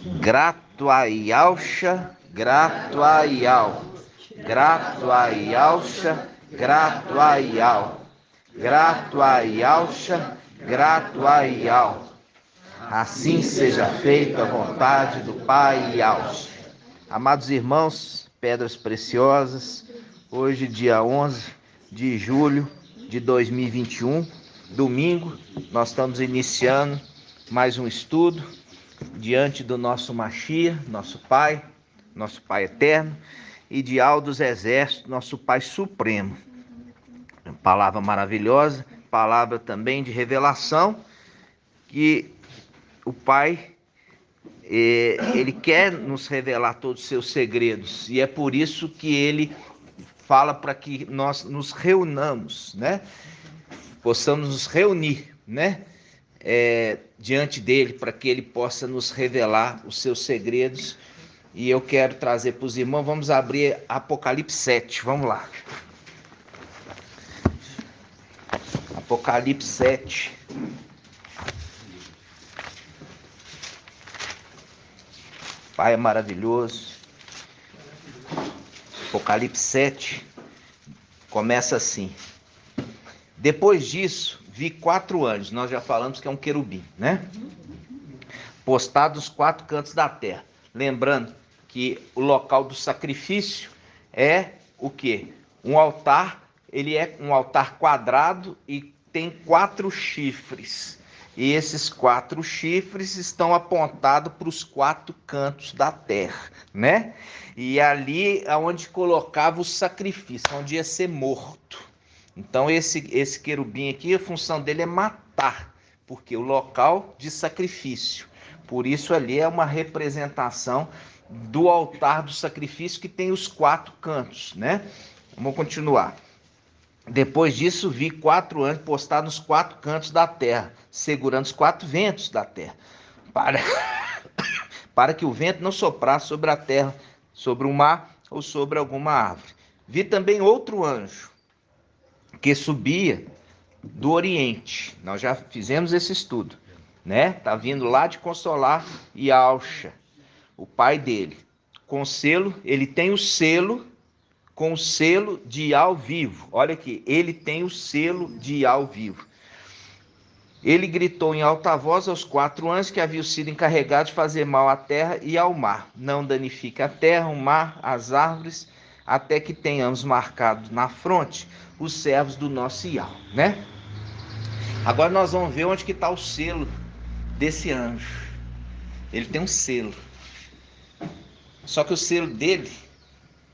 Gratuaialcha, gratuaial. Gratuaialcha, gratuaial. Gratuaialcha, gratuaial. Assim seja feita a vontade do Pai Alcha. Amados irmãos, pedras preciosas, hoje dia 11 de julho de 2021, domingo, nós estamos iniciando mais um estudo diante do nosso Machia, nosso Pai eterno, e de dos Exércitos, nosso Pai Supremo. Palavra maravilhosa, palavra também de revelação, que o Pai, Ele quer nos revelar todos os seus segredos, e é por isso que Ele fala para que nós nos reunamos, né? Possamos nos reunir, né? Diante dele, para que ele possa nos revelar os seus segredos. E eu quero trazer para os irmãos, vamos abrir Apocalipse 7, vamos lá. Apocalipse 7. Pai é maravilhoso. Apocalipse 7 começa assim: depois disso, vi 4 anjos, nós já falamos que é um querubim, né? Postados nos 4 cantos da terra. Lembrando que o local do sacrifício é o quê? Um altar, ele é um altar quadrado e tem 4 chifres. E esses 4 chifres estão apontados para os 4 cantos da terra, né? E ali é onde colocava o sacrifício, onde ia ser morto. Então esse querubim aqui, a função dele é matar, porque o local de sacrifício. Por isso ali é uma representação do altar do sacrifício que tem os 4 cantos, né? Vamos continuar. Depois disso vi 4 anjos postados nos 4 cantos da terra, segurando os 4 ventos da terra, para que o vento não soprasse sobre a terra, sobre o mar ou sobre alguma árvore. Vi também outro anjo que subia do Oriente. Nós já fizemos esse estudo, né? Tá vindo lá de Consolar e Alcha, o pai dele. Com selo, ele tem o selo, com o selo de ao vivo. Olha aqui, ele tem o selo de ao vivo. Ele gritou em alta voz aos 4 anjos que haviam sido encarregados de fazer mal à terra e ao mar. Não danifique a terra, o mar, as árvores, até que tenhamos marcado na fronte os servos do nosso Iau, né? Agora nós vamos ver onde que está o selo desse anjo. Ele tem um selo. Só que o selo dele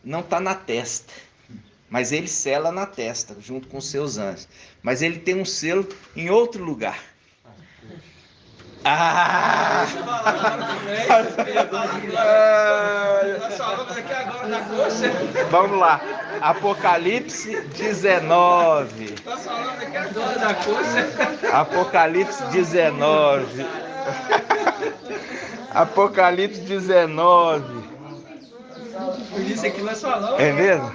não está na testa, mas ele sela na testa, junto com os seus anjos. Mas ele tem um selo em outro lugar. Vamos lá. Apocalipse 19. Apocalipse 19. Apocalipse 19. É mesmo?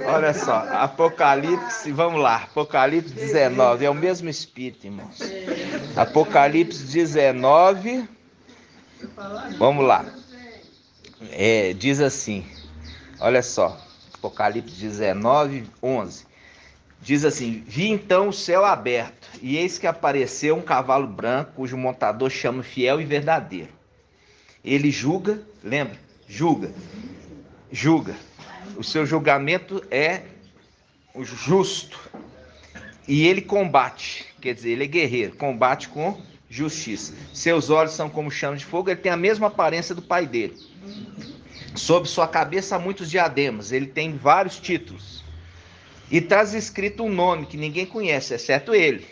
Olha só, Apocalipse, vamos lá, Apocalipse 19, é o mesmo espírito, irmãos. Apocalipse 19, vamos lá. Diz assim, olha só, Apocalipse 19, 11. Diz assim: vi então o céu aberto, e eis que apareceu um cavalo branco, cujo montador chama Fiel e Verdadeiro. Ele julga, lembra? Julga. O seu julgamento é o justo. E ele combate, quer dizer, ele é guerreiro, combate com justiça. Seus olhos são como chama de fogo, ele tem a mesma aparência do pai dele. Sobre sua cabeça há muitos diademas, ele tem vários títulos. E traz escrito um nome que ninguém conhece, exceto ele.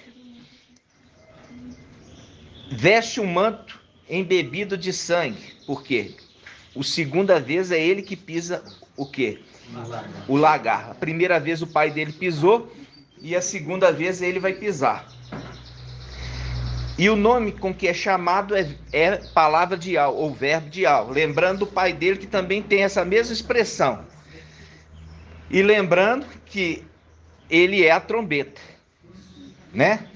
Veste um manto embebido de sangue. Por quê? A segunda vez é ele que pisa o quê? O lagar. A primeira vez o pai dele pisou e a segunda vez ele vai pisar. E o nome com que é chamado é palavra de Al, ou verbo de Al. Lembrando do pai dele que também tem essa mesma expressão. E lembrando que ele é a trombeta, né?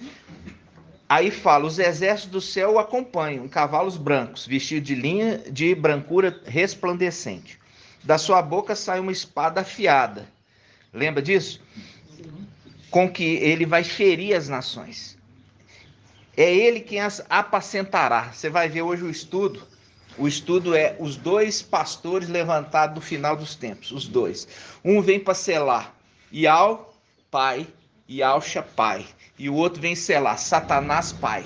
Aí fala, os exércitos do céu o acompanham, em cavalos brancos, vestidos de linha de brancura resplandecente. Da sua boca sai uma espada afiada. Lembra disso? Com que ele vai ferir as nações. É ele quem as apacentará. Você vai ver hoje o estudo. O estudo é os dois pastores levantados no final dos tempos. Os dois. Um vem para selar Ial, pai, e Alcha, pai. E o outro vem selar Satanás, pai.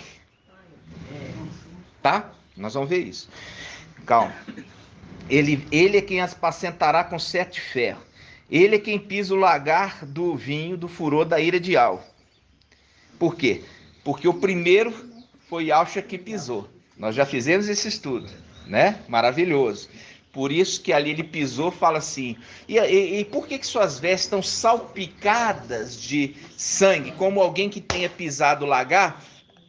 Tá? Nós vamos ver isso. Calma. Ele é quem as apacentará com 7 ferros. Ele é quem pisa o lagar do vinho do furor da ira de Al. Por quê? Porque o primeiro foi Alcha que pisou. Nós já fizemos esse estudo, né? Maravilhoso. Por isso que ali ele pisou, fala assim, e por que suas vestes estão salpicadas de sangue, como alguém que tenha pisado o lagar?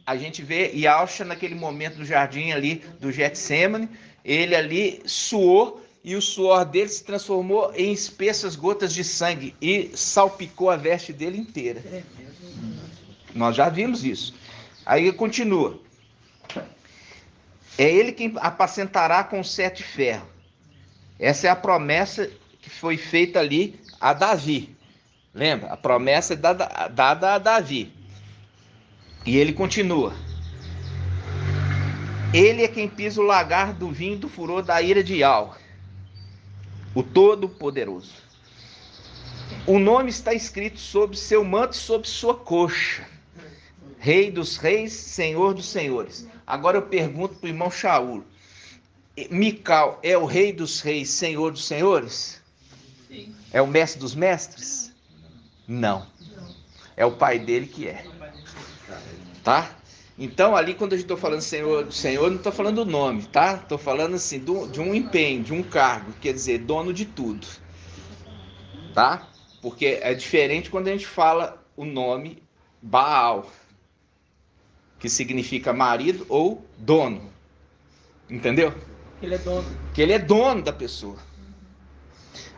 A gente vê Yalcha naquele momento do jardim ali do Getsêmani, ele ali suou e o suor dele se transformou em espessas gotas de sangue e salpicou a veste dele inteira. Nós já vimos isso. Aí continua. É ele quem apacentará com 7 ferros. Essa é a promessa que foi feita ali a Davi. Lembra? A promessa dada a Davi. E ele continua. Ele é quem pisa o lagar do vinho do furor da ira de Al, o Todo-Poderoso. O nome está escrito sobre seu manto e sobre sua coxa. Rei dos reis, Senhor dos senhores. Agora eu pergunto para o irmão Shaul. Mical é o rei dos reis, Senhor dos senhores? Sim. É o mestre dos mestres? Não. É o pai dele que é. Tá? Então ali quando eu estou falando Senhor do Senhor, não estou falando do nome, tá? Estou falando assim de um empenho, de um cargo, quer dizer, dono de tudo. Tá? Porque é diferente quando a gente fala o nome Baal, que significa marido ou dono. Entendeu? Ele é dono. Que ele é dono da pessoa.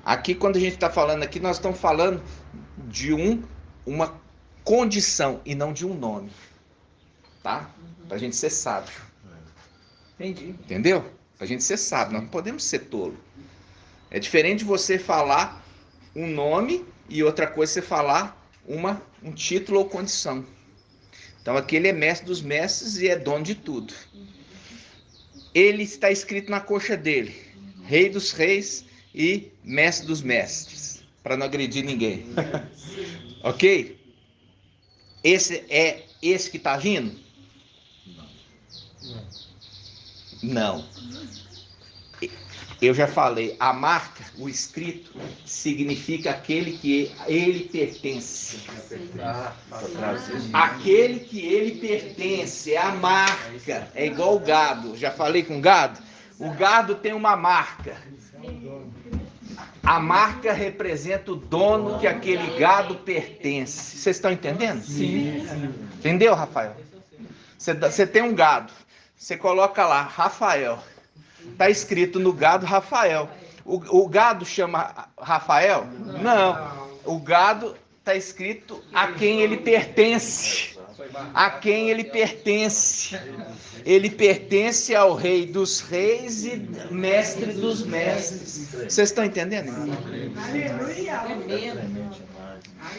Aqui, quando a gente está falando aqui, nós estamos falando de uma condição e não de um nome. Tá? Pra gente ser sábio. Entendi. Entendeu? Pra gente ser sábio. Nós não podemos ser tolo. É diferente de você falar um nome e outra coisa você falar um título ou condição. Então aqui ele é mestre dos mestres e é dono de tudo. Ele está escrito na coxa dele, Rei dos reis e Mestre dos mestres, para não agredir ninguém. Ok? Esse é esse que está vindo? Não. Eu já falei, a marca, o escrito, significa aquele que ele pertence. Aquele que ele pertence, é a marca. É igual o gado. Já falei com o gado? O gado tem uma marca. A marca representa o dono que aquele gado pertence. Vocês estão entendendo? Sim. Entendeu, Rafael? Você tem um gado. Você coloca lá, Rafael. Está escrito no gado Rafael. O gado chama Rafael? Não. O gado está escrito a quem ele pertence. A quem ele pertence. Ele pertence ao Rei dos reis e Mestre dos mestres. Vocês estão entendendo?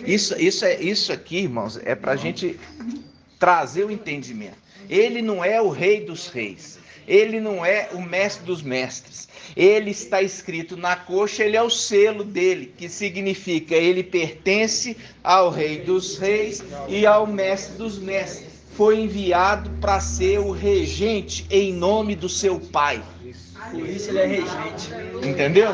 Isso aqui, irmãos, é para a gente trazer o entendimento. Ele não é o Rei dos reis. Ele não é o mestre dos mestres. Ele está escrito na coxa, ele é o selo dele, que significa ele pertence ao Rei dos reis e ao mestre dos mestres. Foi enviado para ser o regente em nome do seu pai. Por isso ele é regente. Entendeu?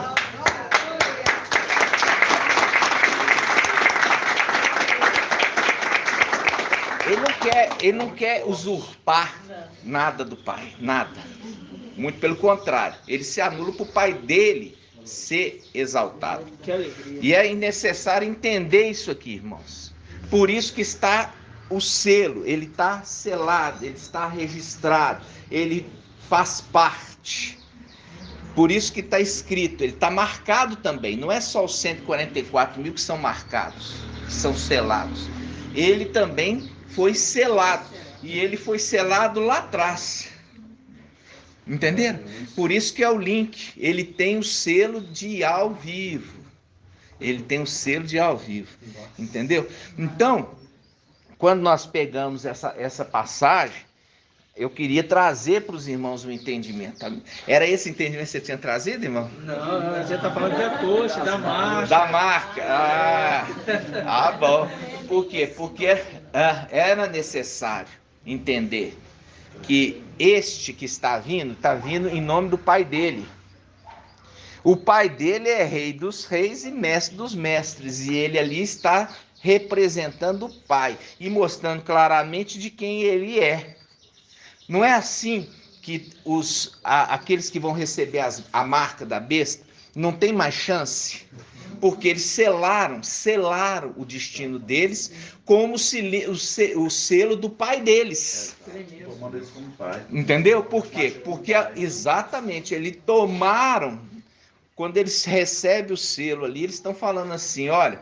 Ele não quer usurpar nada do pai, nada. Muito pelo contrário, ele se anula para o pai dele ser exaltado. Que alegria. E é necessário entender isso aqui, irmãos. Por isso que está o selo, ele está selado, ele está registrado, ele faz parte. Por isso que está escrito, ele está marcado também. Não é só os 144 mil que são marcados, que são selados. Ele também foi selado. e ele foi selado lá atrás. Entenderam? Por isso que é o link. Ele tem o selo de ao vivo. Ele tem o selo de ao vivo. Entendeu? Então, quando nós pegamos essa passagem, eu queria trazer para os irmãos o entendimento. Era esse entendimento que você tinha trazido, irmão? Não, a gente tá falando da coxa, da marca. Da marca. Bom. Por quê? Porque era necessário entender que este que está vindo em nome do pai dele. O pai dele é rei dos reis e mestre dos mestres, e ele ali está representando o pai e mostrando claramente de quem ele é. Não é assim que aqueles que vão receber a marca da besta não tem mais chance, porque eles selaram o destino deles como o selo do pai deles. Entendeu? Por quê? Porque exatamente, eles tomaram, quando eles recebem o selo ali, eles estão falando assim, olha,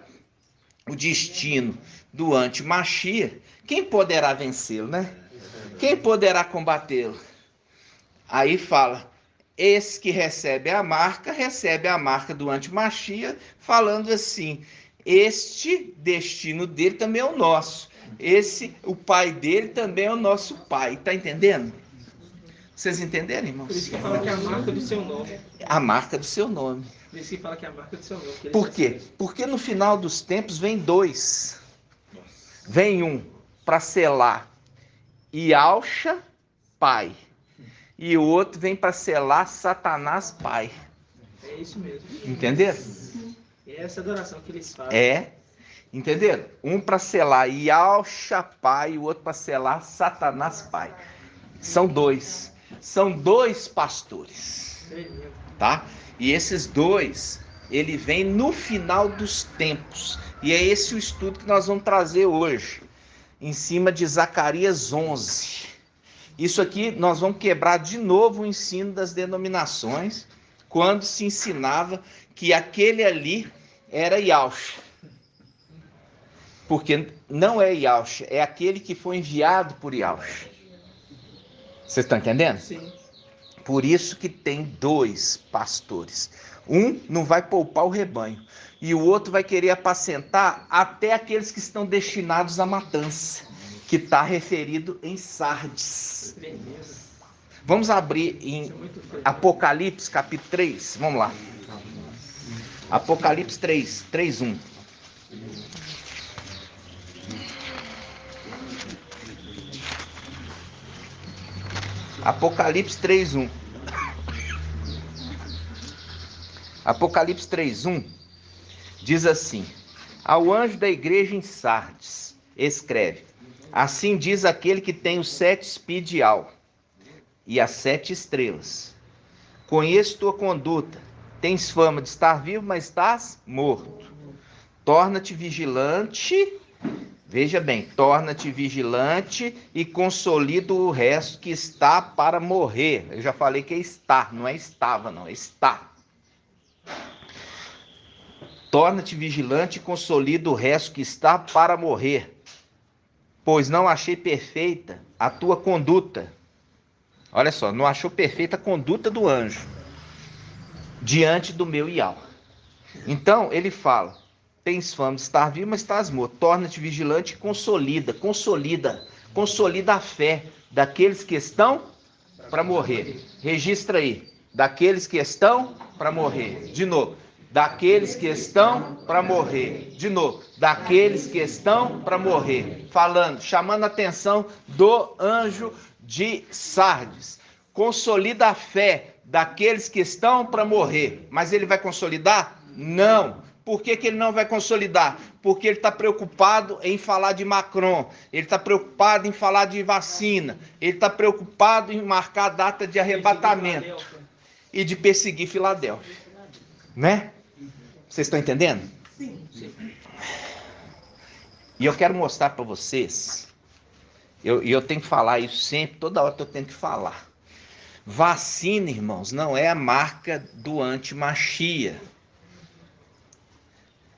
o destino do anti-Machia, quem poderá vencê-lo, né? Quem poderá combatê-lo? Aí fala, esse que recebe a marca do anti-Machia, falando assim, este destino dele também é o nosso. O pai dele também é o nosso pai. Tá entendendo? Vocês entenderam, irmãos? Por isso que fala que é a marca do seu nome. A marca do seu nome. Por isso que fala que é a marca do seu nome. Por quê? Porque no final dos tempos vem dois. Vem um para selar Yalcha, pai. E o outro vem para selar Satanás, pai. É isso mesmo. Entenderam? É essa adoração que eles fazem. É. Entenderam? Um para selar Yalcha, pai, e o outro para selar Satanás, pai. São dois. São dois pastores. Tá? E esses dois, ele vem no final dos tempos. E é esse o estudo que nós vamos trazer hoje, em cima de Zacarias 11. Isso aqui nós vamos quebrar de novo o ensino das denominações, quando se ensinava que aquele ali era Yalcha. Porque não é Yalcha, é aquele que foi enviado por Yalcha. Vocês estão entendendo? Sim. Por isso que tem dois pastores. Um não vai poupar o rebanho e o outro vai querer apacentar até aqueles que estão destinados à matança, que está referido em Sardes. Vamos abrir em Apocalipse capítulo 3. Vamos lá. Apocalipse 3, 3:1. Apocalipse 3:1. Apocalipse 3:1 diz assim: ao anjo da igreja em Sardes, escreve: assim diz aquele que tem os 7 espidial e as 7 estrelas. Conheço tua conduta, tens fama de estar vivo, mas estás morto. Torna-te vigilante. Veja bem, torna-te vigilante e consolida o resto que está para morrer. Eu já falei que é estar, não é estava, não, é está. Torna-te vigilante e consolida o resto que está para morrer, pois não achei perfeita a tua conduta. Olha só, não achou perfeita a conduta do anjo diante do meu Ial. Então, ele fala, tens fama de estar vivo, mas estás morto. Torna-te vigilante e consolida a fé daqueles que estão para morrer. Registra aí, daqueles que estão para morrer. De novo, daqueles que estão para morrer. De novo, daqueles que estão para morrer. Falando, chamando a atenção do anjo de Sardes. Consolida a fé daqueles que estão para morrer. Mas ele vai consolidar? Não. Por que ele não vai consolidar? Porque ele está preocupado em falar de Macron, ele está preocupado em falar de vacina, ele está preocupado em marcar a data de arrebatamento e de perseguir Filadélfia. Né? Vocês estão entendendo? Sim. E eu quero mostrar para vocês, eu tenho que falar isso sempre, toda hora que eu tenho que falar. Vacina, irmãos, não é a marca do anti-Machia.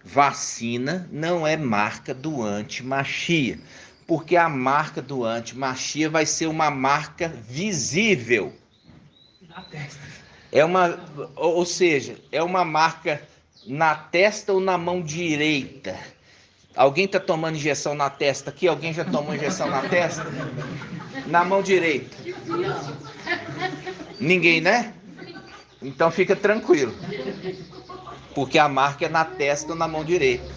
Vacina não é marca do anti-Machia. Porque a marca do anti-Mashiach vai ser uma marca visível. Na testa. Ou seja, é uma marca na testa ou na mão direita. Alguém está tomando injeção na testa aqui? Alguém já tomou injeção na testa? Na mão direita. Ninguém, né? Então fica tranquilo. Porque a marca é na testa ou na mão direita.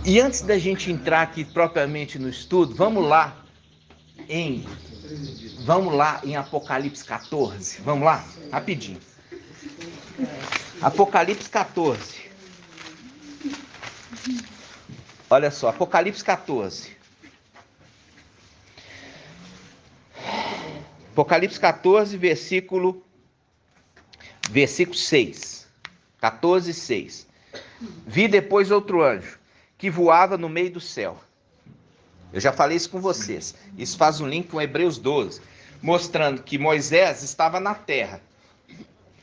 E antes da gente entrar aqui propriamente no estudo, vamos lá em Apocalipse 14. Vamos lá? Rapidinho. Apocalipse 14. Olha só, Apocalipse 14. Apocalipse 14, versículo 6. 14, 6. Vi depois outro anjo, que voava no meio do céu. Eu já falei isso com vocês. Isso faz um link com Hebreus 12, mostrando que Moisés estava na terra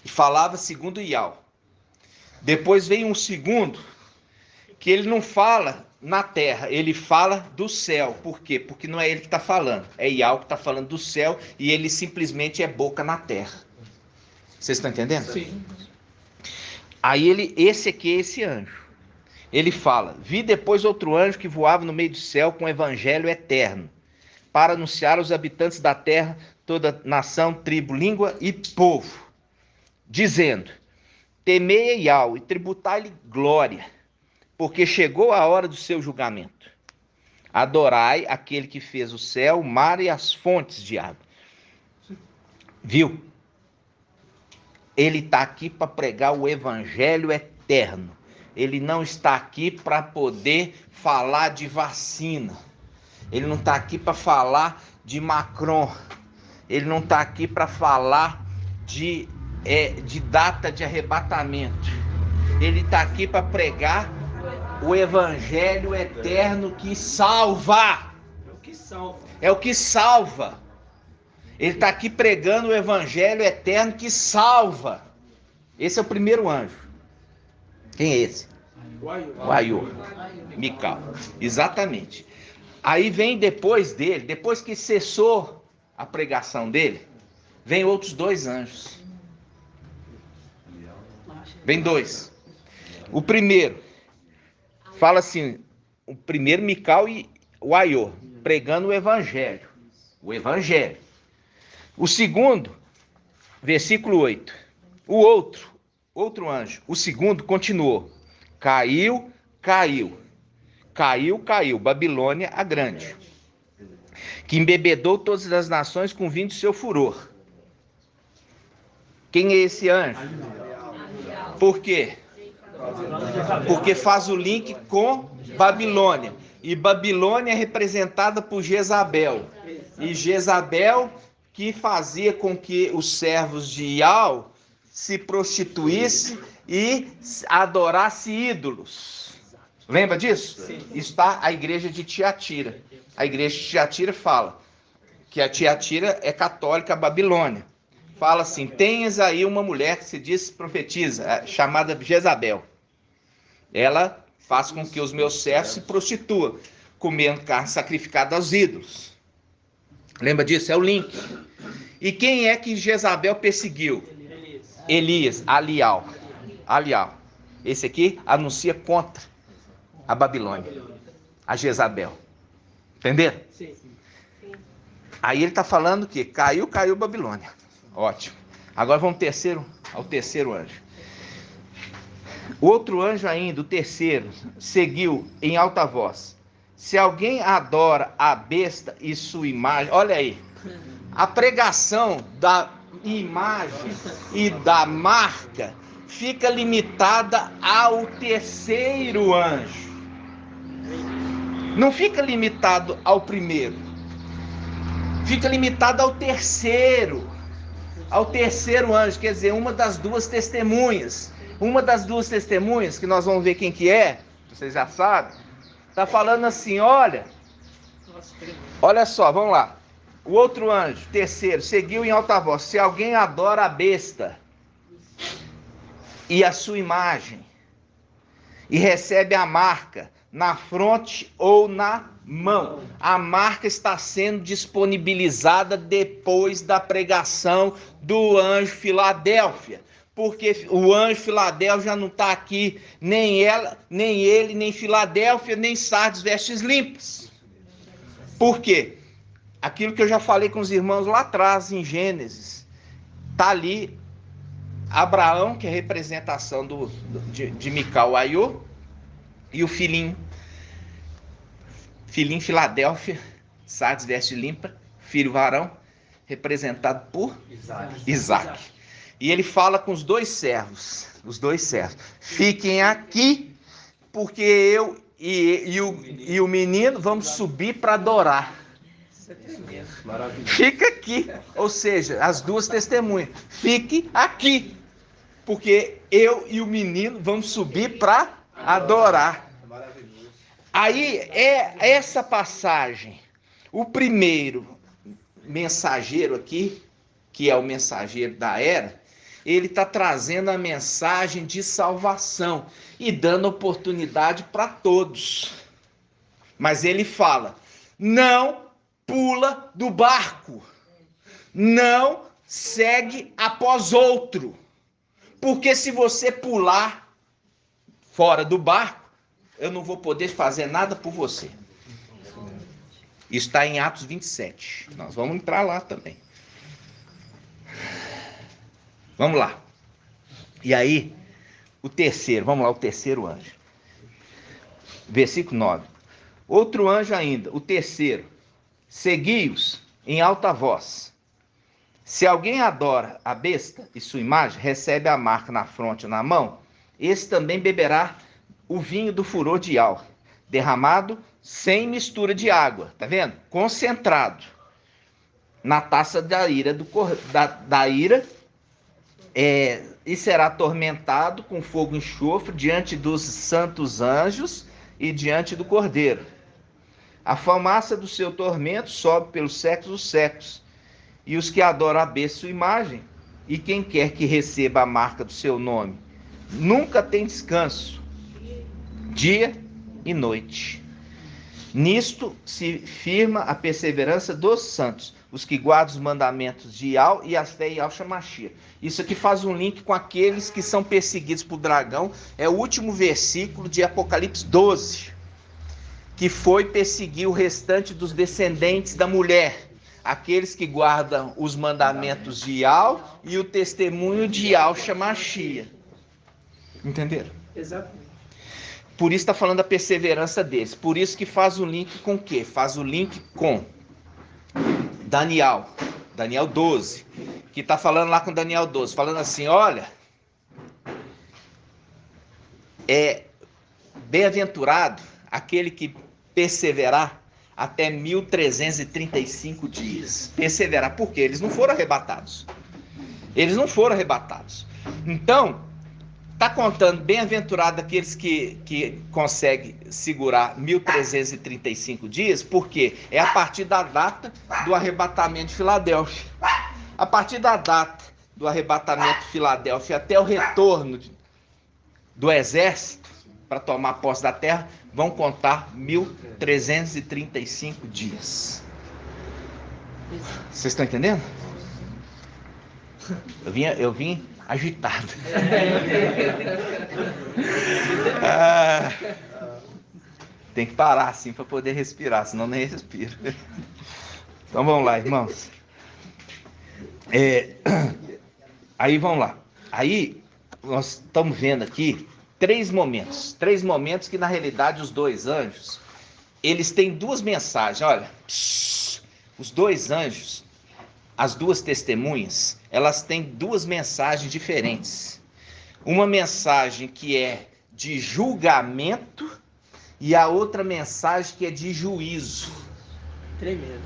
e falava segundo Iau. Depois vem um segundo, que ele não fala na terra, ele fala do céu. Por quê? Porque não é ele que está falando, é Iau que está falando do céu e ele simplesmente é boca na terra. Vocês estão entendendo? Sim. Aí esse anjo, ele fala: vi depois outro anjo que voava no meio do céu com o evangelho eterno, para anunciar aos habitantes da terra, toda nação, tribo, língua e povo, dizendo: temei a Iau e tributai-lhe glória, porque chegou a hora do seu julgamento. Adorai aquele que fez o céu, o mar e as fontes de água. Viu? Ele está aqui para pregar o evangelho eterno. Ele não está aqui para poder falar de vacina. Ele não está aqui para falar de Macron. Ele não está aqui para falar de data de arrebatamento. Ele está aqui para pregar o evangelho eterno que salva. É o que salva. É o que salva. Ele está aqui pregando o evangelho eterno que salva. Esse é o primeiro anjo. Quem é esse? O Aior. Mical. Exatamente. Aí vem depois dele, depois que cessou a pregação dele, vem outros dois anjos. Vem dois. O primeiro fala assim, o primeiro Mical e o Aior, pregando o evangelho. O evangelho. O segundo, versículo 8. O outro anjo, o segundo continuou. Caiu, Babilônia a grande, que embebedou todas as nações com vinho do seu furor. Quem é esse anjo? Por quê? Porque faz o link com Babilônia. E Babilônia é representada por Jezabel. E Jezabel que fazia com que os servos de Iau se prostituíssem e adorassem ídolos. Lembra disso? Sim. Está a igreja de Tiatira. A igreja de Tiatira fala que a Tiatira é católica Babilônia. Fala assim: tens aí uma mulher que se diz profetiza, chamada Jezabel. Ela faz com que os meus servos se prostituam, comendo carne sacrificada aos ídolos. Lembra disso? É o link. E quem é que Jezabel perseguiu? Elias, Alial. Esse aqui anuncia contra a Babilônia, a Jezabel. Entenderam? Sim. Aí ele está falando que caiu Babilônia. Ótimo. Agora vamos ao terceiro anjo. O outro anjo ainda, o terceiro, seguiu em alta voz: se alguém adora a besta e sua imagem... Olha aí, a pregação da imagem e da marca fica limitada ao terceiro anjo. Não fica limitado ao primeiro. Fica limitado ao terceiro. Ao terceiro anjo, quer dizer, uma das duas testemunhas. Uma das duas testemunhas, que nós vamos ver quem que é, vocês já sabem, está falando assim: olha só, vamos lá. O outro anjo, terceiro, seguiu em alta voz: se alguém adora a besta e a sua imagem, e recebe a marca na fronte ou na mão. A marca está sendo disponibilizada depois da pregação do anjo Filadélfia. Porque o anjo Filadélfia já não está aqui, nem ela, nem ele, nem Filadélfia, nem Sardes vestes limpas. Por quê? Aquilo que eu já falei com os irmãos lá atrás, em Gênesis, está ali Abraão, que é a representação de Mical Aiô, e o filhinho Filadélfia, Sardes veste limpa, filho varão, representado por Isaac. E ele fala com os dois servos, fiquem aqui, porque eu e o menino vamos subir para adorar. Fica aqui, ou seja, as duas testemunhas, fique aqui, porque eu e o menino vamos subir para adorar. Aí é essa passagem, o primeiro mensageiro aqui, que é o mensageiro da era, ele está trazendo a mensagem de salvação e dando oportunidade para todos. Mas ele fala, não pula do barco, não segue após outro, porque se você pular fora do barco, eu não vou poder fazer nada por você. Isso está em Atos 27. Nós vamos entrar lá também. Vamos lá. E aí, o terceiro anjo. Versículo 9. Outro anjo ainda, o terceiro. Segui-os em alta voz. Se alguém adora a besta e sua imagem, recebe a marca na fronte ou na mão, esse também beberá o vinho do furor de Al, derramado sem mistura de água, tá vendo? Concentrado na taça da ira, e será atormentado com fogo e enxofre diante dos santos anjos e diante do Cordeiro. A fumaça do seu tormento sobe pelos séculos dos séculos, e os que adoram a besta sua imagem, e quem quer que receba a marca do seu nome, nunca tem descanso, dia e noite. Nisto se firma a perseverança dos santos, os que guardam os mandamentos de Ial e a fé em Yahshua Mashiach. Isso aqui faz um link com aqueles que são perseguidos por dragão. É o último versículo de Apocalipse 12, que foi perseguir o restante dos descendentes da mulher, aqueles que guardam os mandamentos de Ial e o testemunho de Yahshua Mashiach. Entenderam? Exatamente. Por isso está falando da perseverança deles. Por isso que faz o link com o quê? Faz o link com Daniel 12, que está falando lá com Daniel 12, falando assim, olha, bem-aventurado aquele que perseverar até 1335 dias. Perseverar, por quê? Eles não foram arrebatados. Então, está contando bem-aventurado aqueles que conseguem segurar 1335 dias, porque é a partir da data do arrebatamento de Filadélfia. A partir da data do arrebatamento de Filadélfia até o retorno do exército para tomar posse da terra, vão contar 1335 dias. Vocês estão entendendo? Eu vim agitado. Tem que parar assim para poder respirar, senão nem respiro. Então vamos lá, irmãos. Aí vamos lá. Aí nós estamos vendo aqui três momentos que na realidade os dois anjos, eles têm duas mensagens. Olha, os dois anjos, as duas testemunhas, elas têm duas mensagens diferentes. Uma mensagem que é de julgamento e a outra mensagem que é de juízo. Tremendo.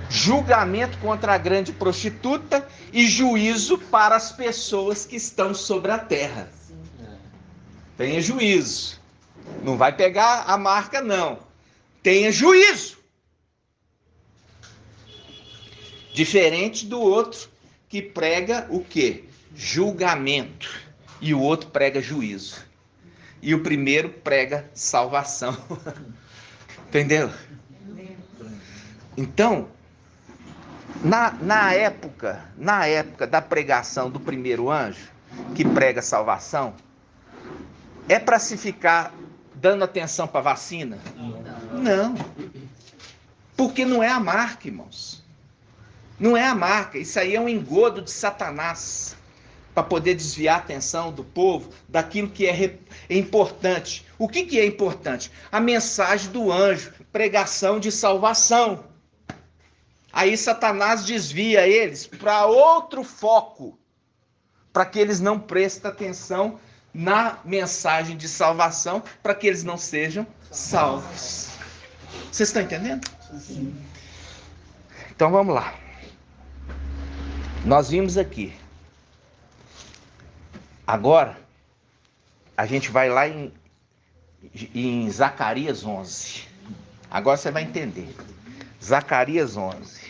Julgamento contra a grande prostituta e juízo para as pessoas que estão sobre a terra. Tenha juízo. Não vai pegar a marca, não. Tenha juízo. Diferente do outro que prega o quê? Julgamento. E o outro prega juízo. e o primeiro prega salvação. Entendeu? Então, na época da pregação do primeiro anjo, que prega salvação, é para se ficar dando atenção para a vacina? Não. Porque não é a marca, irmãos. Não é a marca. Isso aí é um engodo de Satanás para poder desviar a atenção do povo daquilo que é importante. O que é importante? A mensagem do anjo, pregação de salvação. Aí Satanás desvia eles para outro foco, para que eles não prestem atenção na mensagem de salvação, para que eles não sejam salvos. Vocês estão entendendo? Sim. Então vamos lá. Nós vimos aqui. Agora, a gente vai lá em Zacarias 11. Agora você vai entender. Zacarias 11.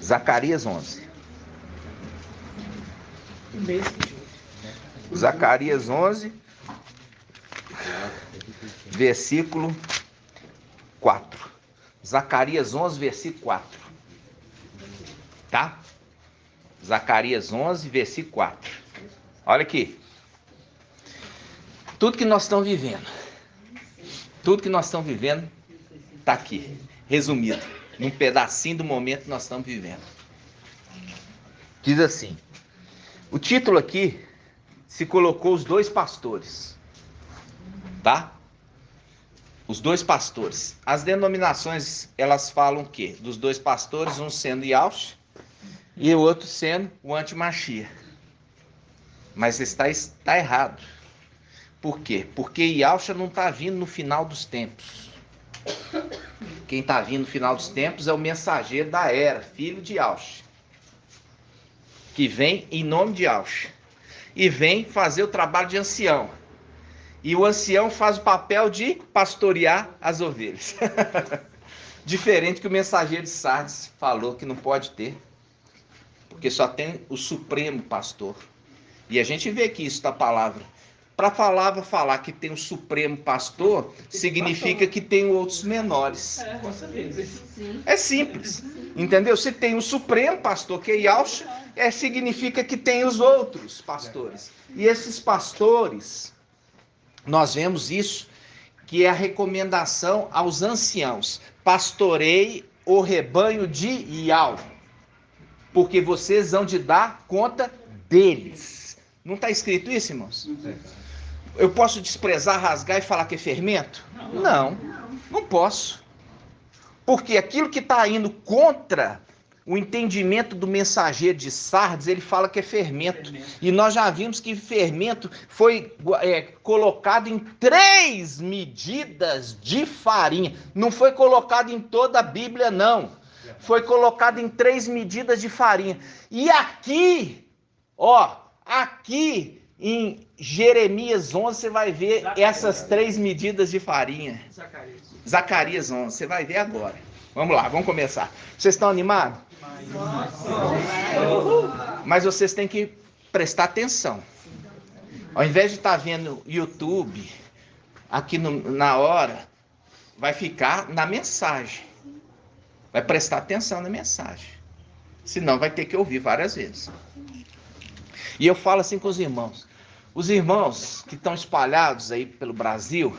Zacarias 11. Zacarias 11, versículo 4. Zacarias 11, versículo 4. Tá? Zacarias 11, versículo 4. Olha aqui. Tudo que nós estamos vivendo está aqui, resumido, num pedacinho do momento que nós estamos vivendo. Diz assim: o título aqui se colocou os dois pastores, tá? Os dois pastores. As denominações, elas falam o quê? Dos dois pastores, um sendo Yahushua e o outro sendo o antimachia. Mas está errado. Por quê? Porque Yahushua não está vindo no final dos tempos. Quem está vindo no final dos tempos é o mensageiro da era, filho de Yahushua, que vem em nome de Yahushua e vem fazer o trabalho de ancião. E o ancião faz o papel de pastorear as ovelhas. Diferente que o mensageiro de Sardes falou que não pode ter, porque só tem o supremo pastor. E a gente vê que isso da palavra. Para a palavra falar que tem o supremo pastor, significa que tem outros menores. É simples. Entendeu? Se tem o supremo pastor, que é Yahushua, significa que tem os outros pastores. E esses pastores, nós vemos isso, que é a recomendação aos anciãos: pastorei o rebanho de Yahushua, porque vocês vão de dar conta deles. Não está escrito isso, irmãos? Eu posso desprezar, rasgar e falar que é fermento? Não posso. Porque aquilo que está indo contra o entendimento do mensageiro de Sardes, ele fala que é fermento. E nós já vimos que fermento foi colocado em 3 medidas de farinha. Não foi colocado em toda a Bíblia, não. Foi colocado em 3 medidas de farinha. E aqui, aqui em Jeremias 11, você vai ver essas 3 medidas de farinha. Zacarias 11, você vai ver agora. Vamos lá, vamos começar. Vocês estão animados? Mas vocês têm que prestar atenção. Ao invés de estar vendo YouTube, aqui na hora, vai ficar na mensagem. Vai prestar atenção na mensagem. Senão vai ter que ouvir várias vezes. E eu falo assim com os irmãos. Os irmãos que estão espalhados aí pelo Brasil,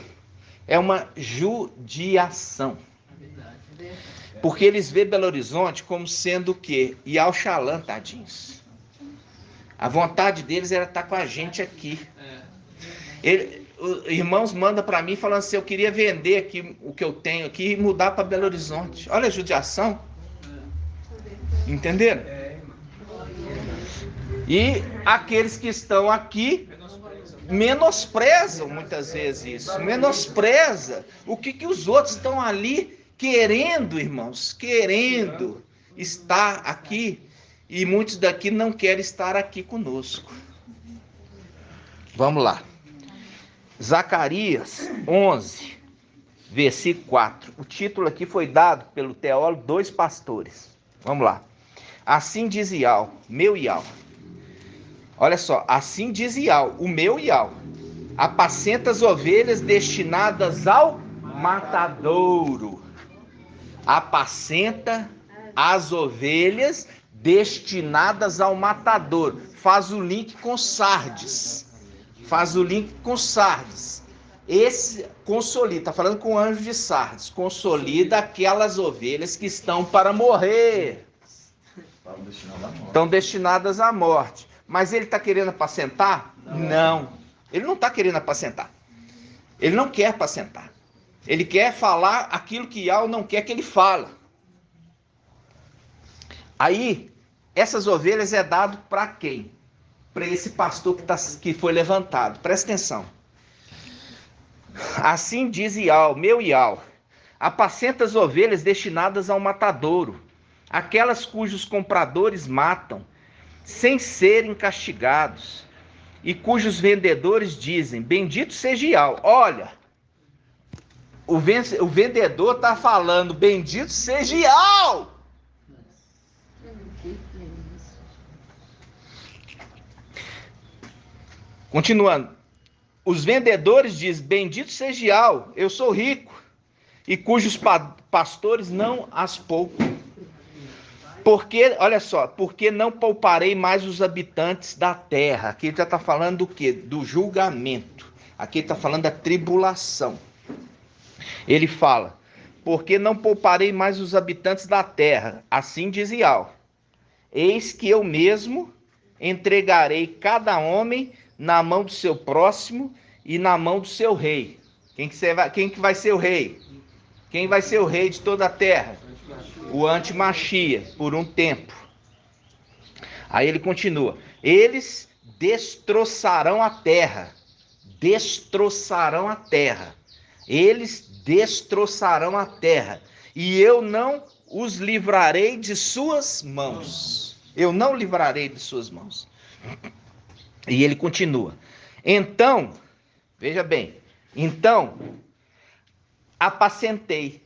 é uma judiação. Porque eles veem Belo Horizonte como sendo o quê? Yahushua, tadinhos. A vontade deles era estar com a gente aqui. Os irmãos mandam para mim falando assim: eu queria vender aqui o que eu tenho aqui e mudar para Belo Horizonte. Olha a judiação. Entenderam? E aqueles que estão aqui menosprezam muitas vezes isso. Menospreza o que os outros estão ali querendo, irmãos. Querendo estar aqui. E muitos daqui não querem estar aqui conosco. Vamos lá. Zacarias 11, versículo 4. O título aqui foi dado pelo teólogo Dois Pastores. Vamos lá. Assim diz Ial, meu Ial. Olha só, assim diz Ial, o meu Ial. Apacenta as ovelhas destinadas ao matadouro. Apacenta as ovelhas destinadas ao matadouro. Faz o link com Sardes. Faz o link com Sardes. Esse consolida, está falando com o anjo de Sardes. Consolida aquelas ovelhas que estão para morrer. Estão destinadas à morte. Mas ele está querendo apacentar? Não. Ele não está querendo apacentar. Ele não quer apacentar. Ele quer falar aquilo que Ial não quer que ele fale. Aí, essas ovelhas é dado para quem? Para esse pastor que foi levantado. Presta atenção. Assim diz Ial, meu Ial. Apacenta as ovelhas destinadas ao matadouro, aquelas cujos compradores matam, sem serem castigados, e cujos vendedores dizem, bendito seja Ial. Olha, o vendedor está falando, bendito seja Ial. Continuando, os vendedores dizem, bendito seja Ial, eu sou rico, e cujos pastores não as poupam. Porque, olha só, porque não pouparei mais os habitantes da terra. Aqui ele já está falando do quê? Do julgamento. Aqui ele está falando da tribulação. Ele fala, porque não pouparei mais os habitantes da terra, assim diz Ial. Eis que eu mesmo entregarei cada homem na mão do seu próximo e na mão do seu rei. Quem que vai ser o rei? Quem vai ser o rei de toda a terra? O anti-Machia, por um tempo. Aí ele continua. Eles destroçarão a terra. Destroçarão a terra. Eles destroçarão a terra. E eu não os livrarei de suas mãos. Eu não livrarei de suas mãos. E ele continua. Então, veja bem. Então, apacentei.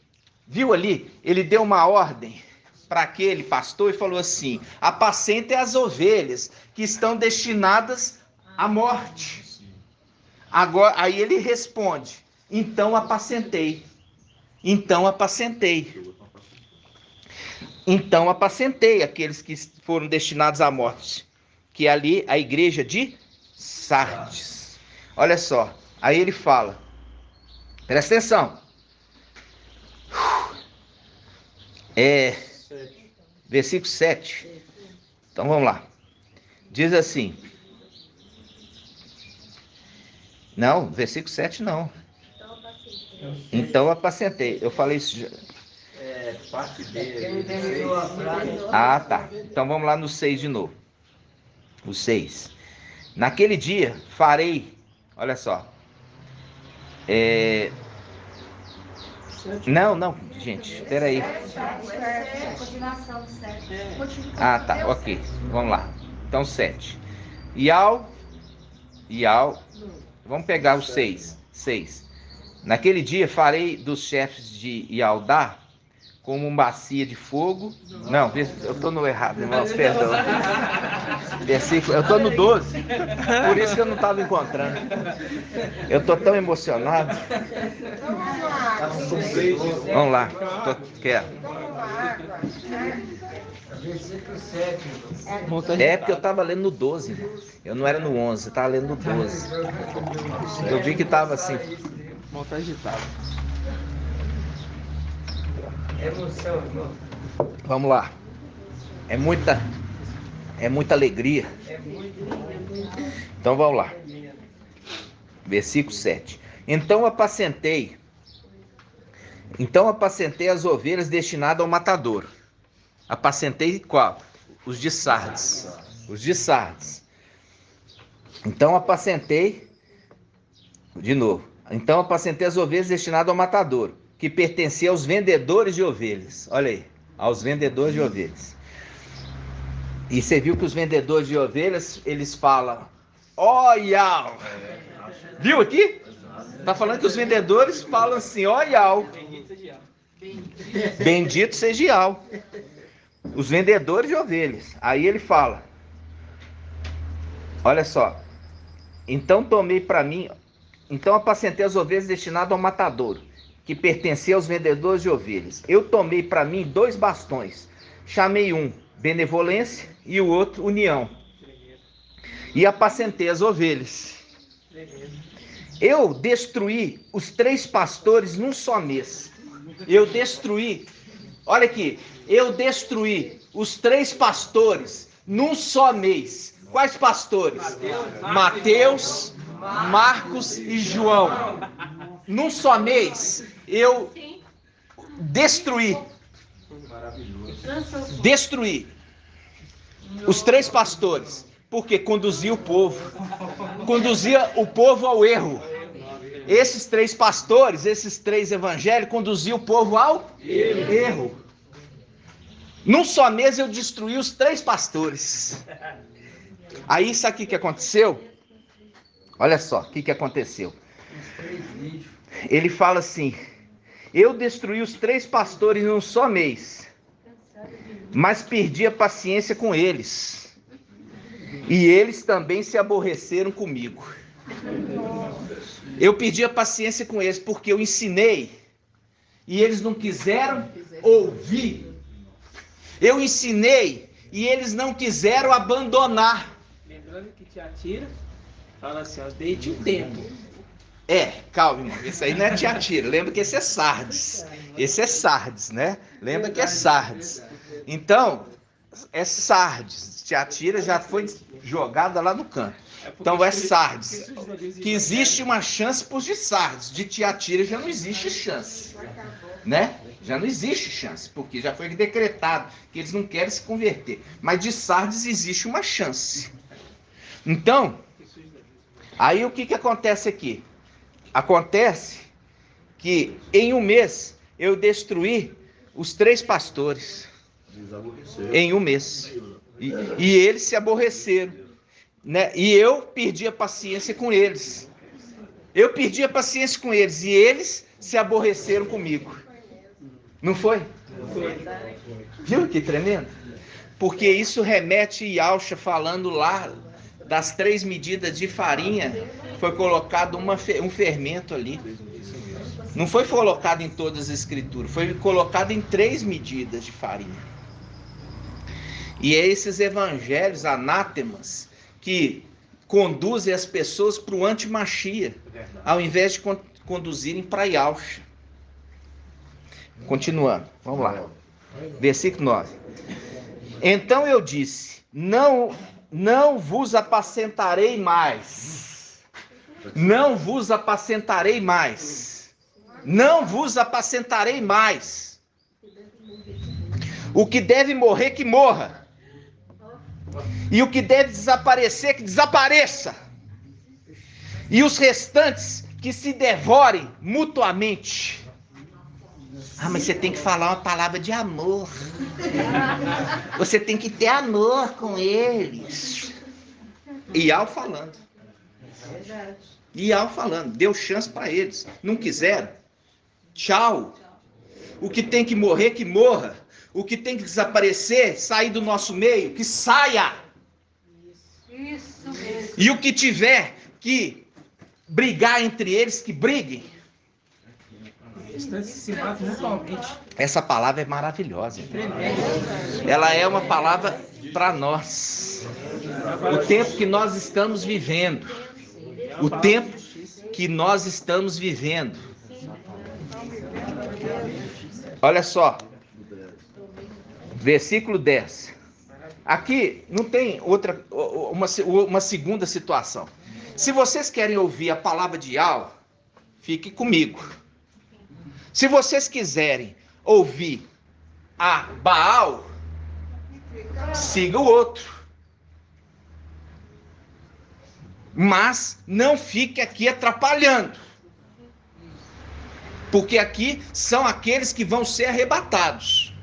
Viu ali? Ele deu uma ordem para aquele pastor e falou assim: apacente as ovelhas que estão destinadas à morte. Agora, aí ele responde: então apacentei. Então apacentei. Então apacentei aqueles que foram destinados à morte. Que é ali a igreja de Sardes. Olha só. Aí ele fala. Presta atenção. Versículo 7. Então vamos lá. Diz assim. Não, versículo 7 não. Então apacentei. Eu falei isso já. Parte dele. Ah, tá. Então vamos lá no 6 de novo. O 6. Naquele dia farei. Olha só. Não, gente, peraí. Ah, tá, ok. Vamos lá. Então, 7. Ial. Vamos pegar o 6. 6. Naquele dia farei dos chefes de Ialdá como uma bacia de fogo. Não, eu estou no errado, irmãos, perdão. Versículo, eu estou no 12. Por isso que eu não estava encontrando. Eu estou tão emocionado. Vamos lá, quero. É porque eu estava lendo no 12. Eu não era no 11, eu estava lendo no 12. Eu vi que estava assim. Monta agitado. Emoção, irmão. Vamos lá. É muita alegria. Então vamos lá. Versículo 7. Então apacentei as ovelhas destinadas ao matadouro. Apacentei qual? Os de Sardes. Os de Sardes. Então apacentei, de novo. Então apacentei as ovelhas destinadas ao matadouro, que pertencia aos vendedores de ovelhas. Olha aí, aos vendedores de ovelhas. E você viu que os vendedores de ovelhas, eles falam, ó Ial. Viu aqui? Está falando que os vendedores falam assim, ó Iau. Bendito seja Iau. Os vendedores de ovelhas. Aí ele fala, olha só. Então tomei para mim, então apacentei as ovelhas destinadas ao matadouro, que pertencia aos vendedores de ovelhas. Eu tomei para mim 2 bastões. Chamei um benevolência e o outro união. E apacentei as ovelhas. Eu destruí os 3 pastores num só mês. Eu destruí, olha aqui, eu destruí os 3 pastores num só mês. Quais pastores? Mateus, Marcos e João. Num só mês, eu destruí os 3 pastores. Porque conduzia o povo ao erro. Esses 3 pastores, esses 3 evangelhos conduziam o povo ao erro. Num só mês eu destruí os 3 pastores. Aí sabe o que aconteceu? Olha só o que aconteceu. Ele fala assim, eu destruí os 3 pastores num só mês, mas perdi a paciência com eles. E eles também se aborreceram comigo. Eu perdi a paciência com eles porque eu ensinei e eles não quiseram ouvir. Eu ensinei e eles não quiseram abandonar. Lembrando que Tiatira fala assim, ó, deite um tempo. Calma, irmão. Esse aí não é Tiatira. Lembra que esse é Sardes. Esse é Sardes, né? Lembra que é Sardes. Então, é Sardes. Tiatira já foi jogada lá no canto. Então é Sardes. Que existe uma chance para os de Sardes. De Tiatira já não existe chance. Né? Já não existe chance. Porque já foi decretado que eles não querem se converter. Mas de Sardes existe uma chance. Então, aí o que acontece aqui? Acontece que em um mês eu destruí os 3 pastores. Em um mês. E eles se aborreceram. Né? E eu perdi a paciência com eles. Eu perdi a paciência com eles. E eles se aborreceram comigo. Não foi? Viu que tremendo? Porque isso remete a Yaucha falando lá das 3 medidas de farinha. Foi colocado um fermento ali. Não foi colocado em todas as escrituras. Foi colocado em 3 medidas de farinha. E é esses evangelhos anátemas que conduzem as pessoas para o antimachia, ao invés de conduzirem para Yaucha. Continuando, vamos lá. Versículo 9. Então eu disse, não vos apacentarei mais. Não vos apacentarei mais. Não vos apacentarei mais. O que deve morrer, que morra. E o que deve desaparecer, que desapareça. E os restantes que se devorem mutuamente. Ah, mas você tem que falar uma palavra de amor. Você tem que ter amor com eles. Iau falando. Iau falando. Deu chance para eles. Não quiseram. Tchau. O que tem que morrer, que morra. O que tem que desaparecer, sair do nosso meio, que saia. Isso mesmo. E o que tiver que brigar entre eles, que briguem. Essa palavra é maravilhosa. Ela é uma palavra para nós. O tempo que nós estamos vivendo. O tempo que nós estamos vivendo. Olha só. Versículo 10. Aqui não tem uma segunda situação. Se vocês querem ouvir a palavra de Yau, fique comigo. Se vocês quiserem ouvir a Baal, siga o outro. Mas não fique aqui atrapalhando. Porque aqui são aqueles que vão ser arrebatados.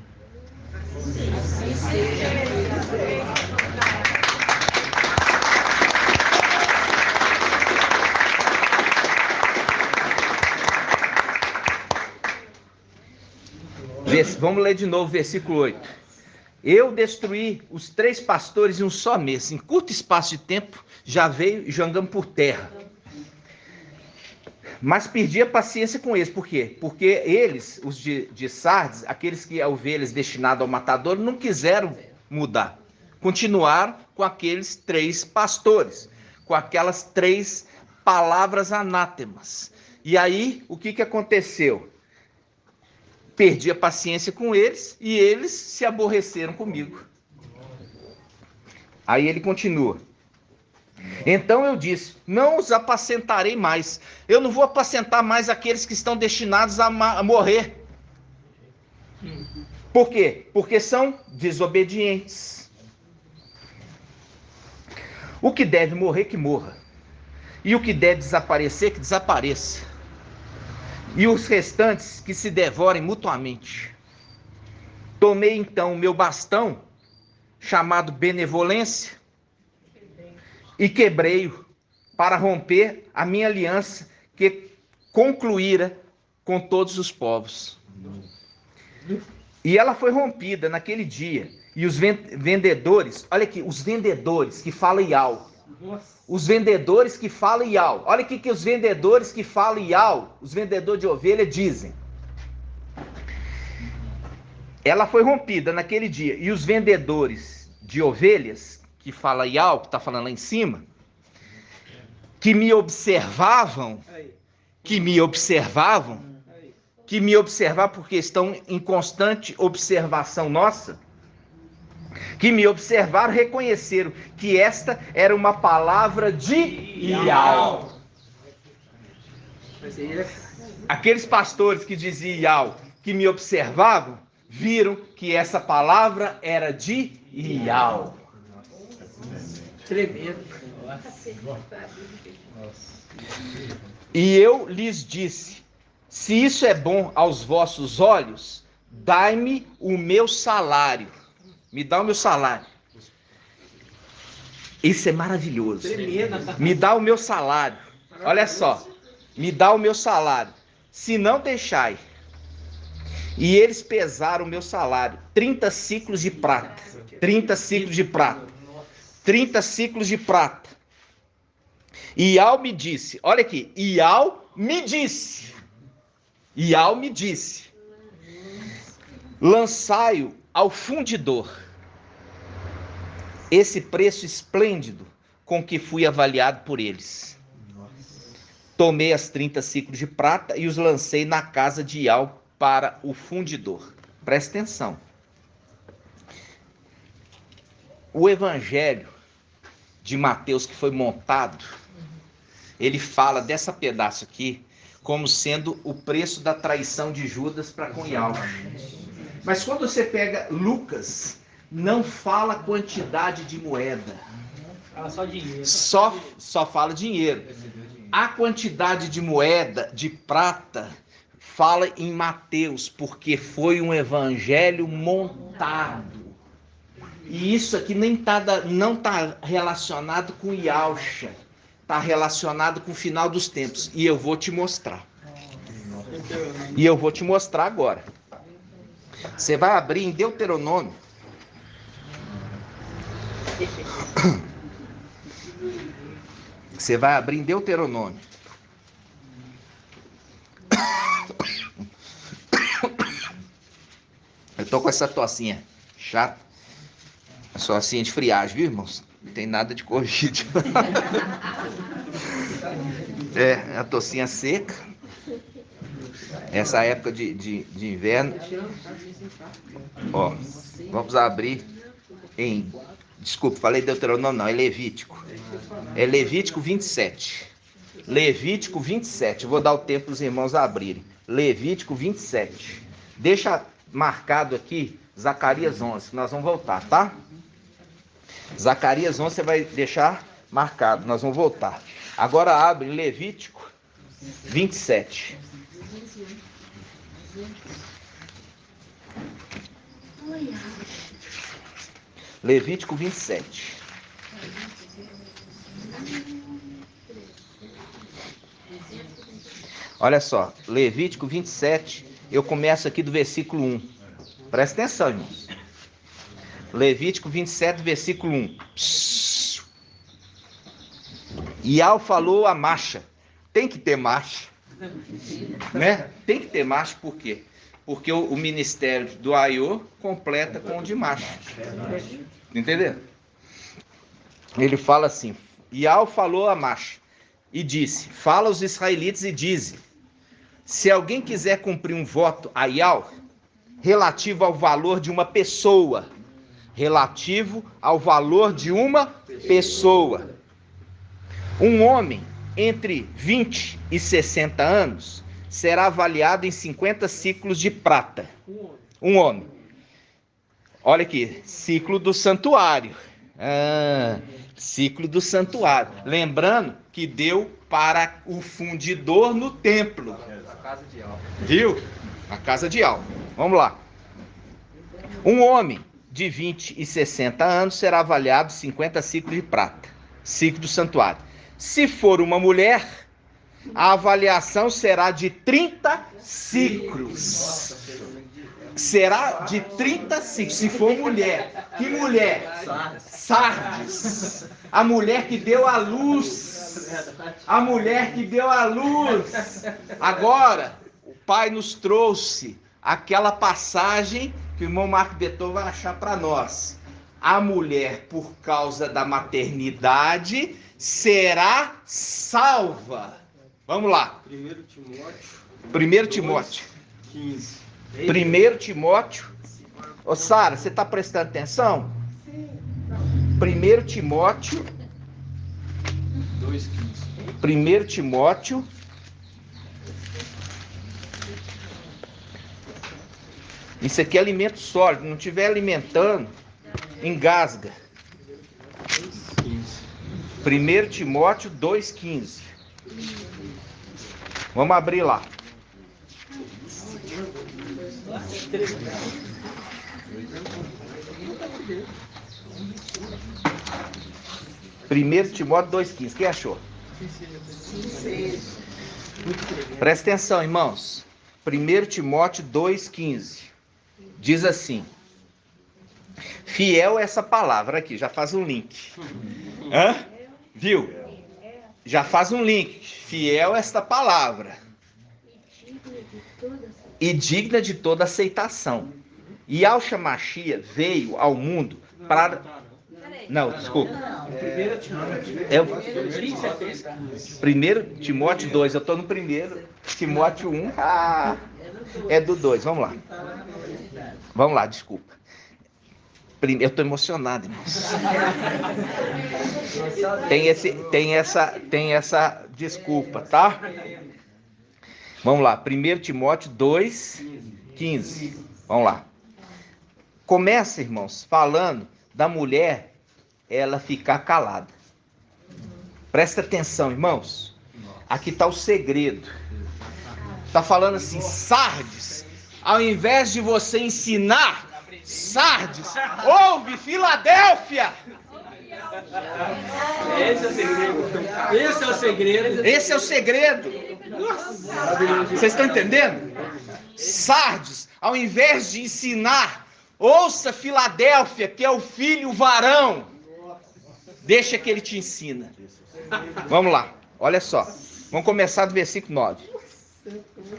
Vamos ler de novo o versículo 8. Eu destruí os 3 pastores em um só mês. Em curto espaço de tempo, já veio jogando por terra. Mas perdi a paciência com eles. Por quê? Porque eles, os de Sardes, aqueles que ovelhas destinadas ao matador, não quiseram mudar. Continuaram com aqueles 3 pastores, com aquelas 3 palavras anátemas. E aí, o que aconteceu? Perdi a paciência com eles e eles se aborreceram comigo. Aí ele continua. Então eu disse, não os apacentarei mais. Eu não vou apacentar mais aqueles que estão destinados a morrer. Por quê? Porque são desobedientes. O que deve morrer, que morra. E o que deve desaparecer, que desapareça. E os restantes que se devorem mutuamente. Tomei então o meu bastão, chamado benevolência, e quebrei-o para romper a minha aliança que concluíra com todos os povos. E ela foi rompida naquele dia. E os vendedores, olha aqui, os vendedores que falam Iau. Os vendedores que falam Iau. Olha aqui que os vendedores que falam Iau, os vendedores de ovelha dizem. Ela foi rompida naquele dia. E os vendedores de ovelhas que falam Iau, que está falando lá em cima, que me observavam porque estão em constante observação nossa, que me observaram, reconheceram que esta era uma palavra de Iau. Aqueles pastores que diziam Iau, que me observavam, viram que essa palavra era de Iau. Tremendo. E eu lhes disse, se isso é bom aos vossos olhos, dai-me o meu salário. Me dá o meu salário. Isso é maravilhoso. Me dá o meu salário. Olha só. Me dá o meu salário. Se não deixai. E eles pesaram o meu salário. 30 ciclos de prata. 30 ciclos de prata. 30 ciclos de prata. Iau me disse. Olha aqui. Iau me disse. Iau me disse. Lançai-o ao fundidor. Esse preço esplêndido com que fui avaliado por eles. Tomei as 30 ciclos de prata e os lancei na casa de Iau para o fundidor. Presta atenção. O evangelho de Mateus que foi montado, ele fala dessa pedaço aqui como sendo o preço da traição de Judas para com Iau. Mas quando você pega Lucas, não fala quantidade de moeda. Fala só dinheiro. Só fala dinheiro. A quantidade de moeda, de prata, fala em Mateus, porque foi um evangelho montado. E isso aqui não está relacionado com Yahusha. Está relacionado com o final dos tempos. E eu vou te mostrar. E eu vou te mostrar agora. Você vai abrir em Deuteronômio. Você vai abrir em Deuteronômio. Eu tô com essa tossinha chata. Tossinha de friagem, viu, irmãos? Não tem nada de Covid. É a tossinha seca. Essa época de inverno. Ó, vamos abrir em... Desculpa, falei Deuteronômio, não, é Levítico. É Levítico 27. Levítico 27. Eu vou dar o tempo para os irmãos abrirem. Levítico 27. Deixa marcado aqui Zacarias 11, que nós vamos voltar, tá? Zacarias 11 você vai deixar marcado, nós vamos voltar. Agora abre Levítico 27. Levítico 27. Olha só, Levítico 27, eu começo aqui do versículo 1. Presta atenção, irmãos. Levítico 27, versículo 1. Ial falou a marcha. Tem que ter marcha, né? Tem que ter marcha, por quê? Porque o ministério do Aiô completa com o de marcha. Entendeu? Ele fala assim: Ial falou a marcha e disse: fala aos israelitas e dize: se alguém quiser cumprir um voto a Ial relativo ao valor de uma pessoa, um homem entre 20 e 60 anos será avaliado em 50 ciclos de prata. Um homem. Olha aqui, ciclo do santuário. Ciclo do santuário. Lembrando que deu para o fundidor no templo. Viu? A casa de Al. Vamos lá. Um homem de 20 e 60 anos será avaliado em 50 ciclos de prata. Ciclo do santuário. Se for uma mulher, a avaliação será de 30 ciclos. Será de 30 ciclos. Se for mulher. Que mulher? Sardes. A mulher que deu a luz. A mulher que deu a luz. Agora, o Pai nos trouxe aquela passagem que o irmão Marco Beton vai achar para nós. A mulher, por causa da maternidade, será salva. Vamos lá. 1 Timóteo 1 Timóteo 15. 1 Timóteo. Ô Sara, você está prestando atenção? 1 Timóteo 2,15. 1 Timóteo. Isso aqui é alimento sólido. Não estiver alimentando, engasga. 1 Timóteo 2,15. Vamos abrir lá. Primeiro Timóteo 2,15. Quem achou? Presta atenção, irmãos. 1 Timóteo 2,15. Diz assim: fiel é essa palavra aqui, já faz um link. Viu? Já faz um link. Fiel é esta palavra. E digna de toda aceitação. E Yahshua Mashiach veio ao mundo para... Não, desculpa. 1 Timóteo 2, eu estou no 1 Timóteo 1. É do 2, vamos lá. Vamos lá, desculpa. Eu estou emocionado, irmãos. Tem essa desculpa, tá? Vamos lá, 1 Timóteo 2,15. Vamos lá. Começa, irmãos, falando da mulher, ela ficar calada. Presta atenção, irmãos. Aqui está o segredo. Está falando assim: Sardes, ao invés de você ensinar, Sardes, ouve, Filadélfia. Esse é o segredo. Esse é o segredo. Esse é o segredo. Vocês estão entendendo? Sardes, ao invés de ensinar, ouça Filadélfia, que é o filho varão. Deixa que ele te ensina. Vamos lá, olha só. Vamos começar do versículo 9.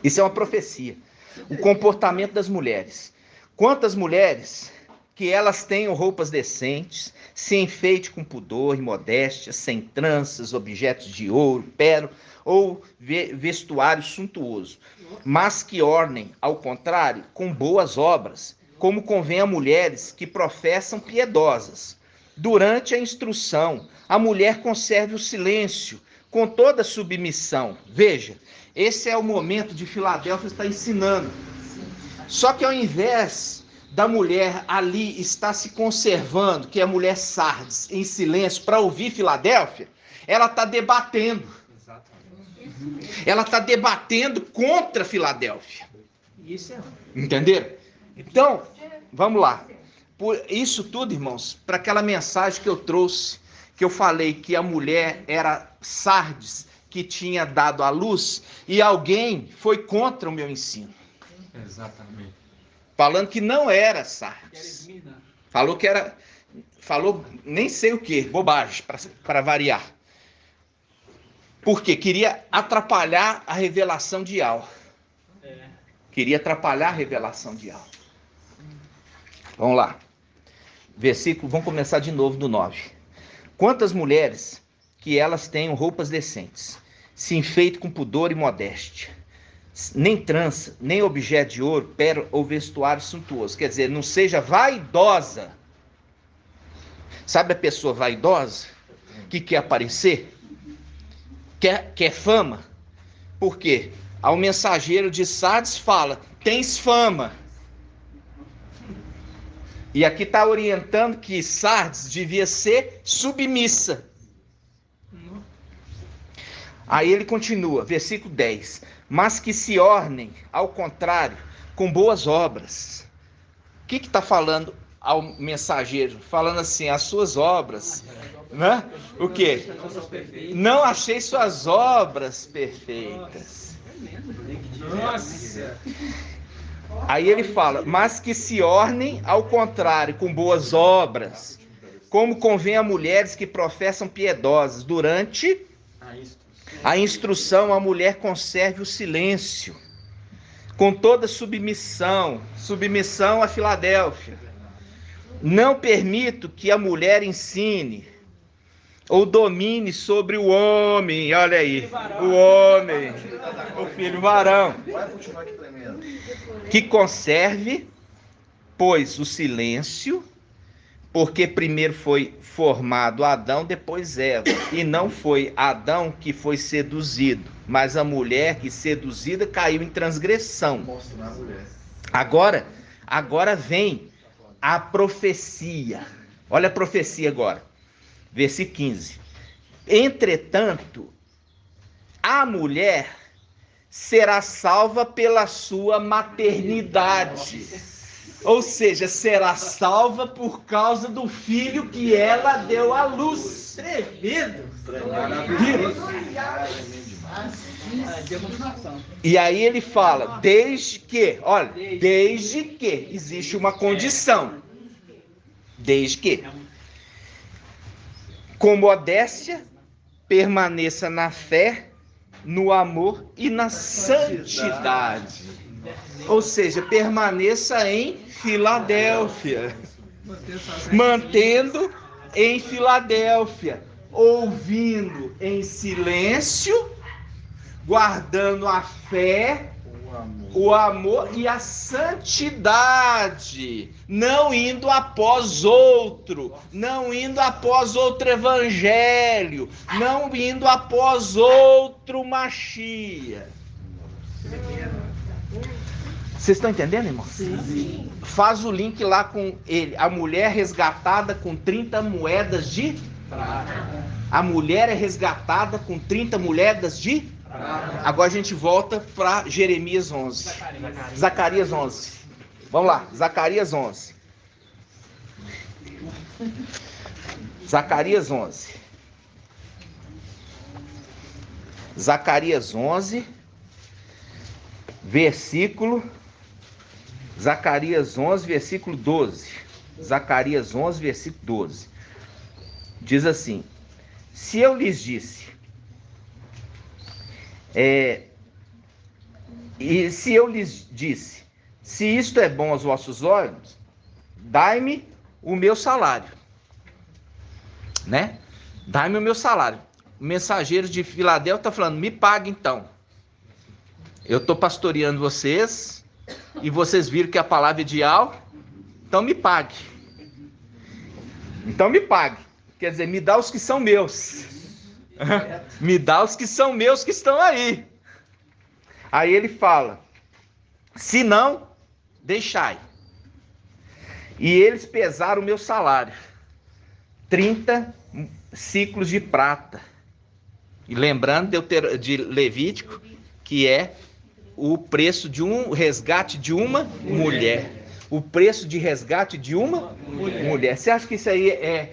Isso é uma profecia. O comportamento das mulheres. Quantas mulheres que elas tenham roupas decentes, se enfeite com pudor e modéstia, sem tranças, objetos de ouro, pérola ou vestuário suntuoso, mas que ornem, ao contrário, com boas obras, como convém a mulheres que professam piedosas. Durante a instrução, a mulher conserve o silêncio, com toda submissão. Veja, esse é o momento de Filadélfia estar ensinando. Só que ao invés da mulher ali estar se conservando, que é a mulher Sardes, em silêncio, para ouvir Filadélfia, ela está debatendo. Ela está debatendo contra Filadélfia. Isso é. Entenderam? Então, vamos lá. Por isso tudo, irmãos, para aquela mensagem que eu trouxe, que eu falei que a mulher era Sardes, que tinha dado a luz, e alguém foi contra o meu ensino. Exatamente. falando que não era Sardes. Falou que era, falou nem sei o que, bobagem, para variar. Porque queria atrapalhar a revelação de Al. Queria atrapalhar a revelação de Al. Vamos lá. Versículo, vamos começar de novo do 9. Quantas mulheres que elas tenham roupas decentes, se enfeitem com pudor e modéstia, nem trança, nem objeto de ouro, pérola ou vestuário suntuoso. Quer dizer, não seja vaidosa. Sabe a pessoa vaidosa que quer aparecer? Quer fama? Por quê? Ao mensageiro de Sardes fala: tens fama. E aqui está orientando que Sardes devia ser submissa. Aí ele continua, versículo 10. Mas que se ornem, ao contrário, com boas obras. O que está falando ao mensageiro? Falando assim, as suas obras, né? O quê? Não achei suas obras perfeitas. Nossa! Aí ele fala, mas que se ornem, ao contrário, com boas obras, como convém a mulheres que professam piedosas. Durante a instrução, a mulher conserve o silêncio, com toda submissão a Filadélfia. Não permito que a mulher ensine ou domine sobre o homem. Olha aí, o homem, o filho varão. Que conserve, pois, o silêncio, porque primeiro foi formado Adão, depois Eva. E não foi Adão que foi seduzido, mas a mulher que seduzida caiu em transgressão. Agora vem a profecia. Olha a profecia agora. Versículo 15. Entretanto, a mulher será salva pela sua maternidade. Ou seja, será salva por causa do filho que ela deu à luz. Tremendo! E aí ele fala, desde que existe uma condição. Desde que, com modéstia, permaneça na fé, no amor e na santidade. Ou seja, permaneça em Filadélfia. Mantendo em Filadélfia. Ouvindo em silêncio, guardando a fé, o amor e a santidade, não indo após outro evangelho, não indo após outro Machia. Vocês estão entendendo, irmão? Sim. Faz o link lá com ele, a mulher resgatada com 30 moedas de prata. A mulher é resgatada com 30 moedas de prata. Agora a gente volta para Jeremias 11. Zacarias 11. Vamos lá, Zacarias 11. Zacarias 11. Zacarias 11, versículo... Zacarias 11, versículo 12. Zacarias 11, versículo 12. Diz assim: se eu lhes disse, se isto é bom aos vossos olhos, dai-me o meu salário. Né? Dai-me o meu salário. O mensageiro de Filadélfia está falando, me pague então. Eu estou pastoreando vocês, e vocês viram que a palavra é ideal, então me pague. Então me pague. Quer dizer, me dá os que são meus. Me dá os que são meus que estão aí. Aí ele fala, se não, deixai. E eles pesaram o meu salário, 30 ciclos de prata. E lembrando de Levítico, que é o preço de um resgate de uma mulher. O preço de resgate de uma mulher. Você acha que isso aí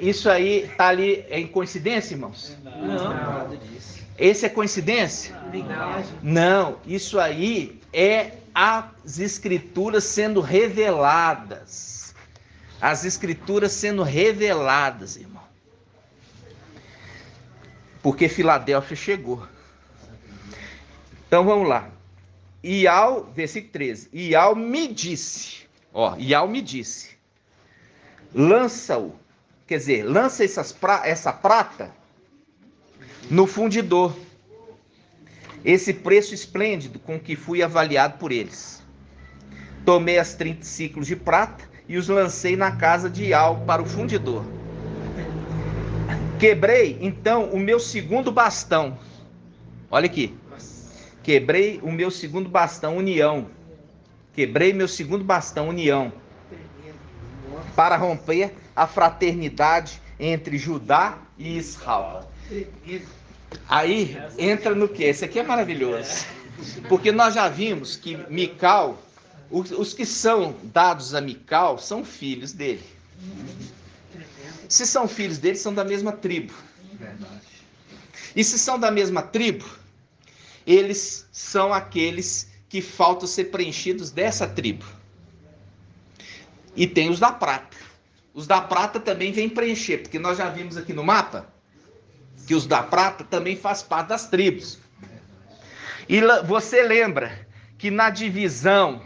isso aí está ali em coincidência, irmãos? Não. Esse é coincidência? Não. Isso aí é as escrituras sendo reveladas. As escrituras sendo reveladas, irmão. Porque Filadélfia chegou. Então vamos lá. Ial, versículo 13. Ial me disse, lança-o, quer dizer, lança essa prata no fundidor. Esse preço esplêndido com que fui avaliado por eles. Tomei as 30 ciclos de prata e os lancei na casa de Ial para o fundidor. Quebrei então o meu segundo bastão. Olha aqui. Quebrei o meu segundo bastão, união. Quebrei meu segundo bastão, união. Para romper a fraternidade entre Judá e Israel. Aí entra no que? Esse aqui é maravilhoso. Porque nós já vimos que Mical, os que são dados a Mical, são filhos dele. Se são filhos dele, são da mesma tribo. E se são da mesma tribo, eles são aqueles que faltam ser preenchidos dessa tribo. E tem os da prata. Os da prata também vêm preencher, porque nós já vimos aqui no mapa que os da prata também faz parte das tribos. E você lembra que na divisão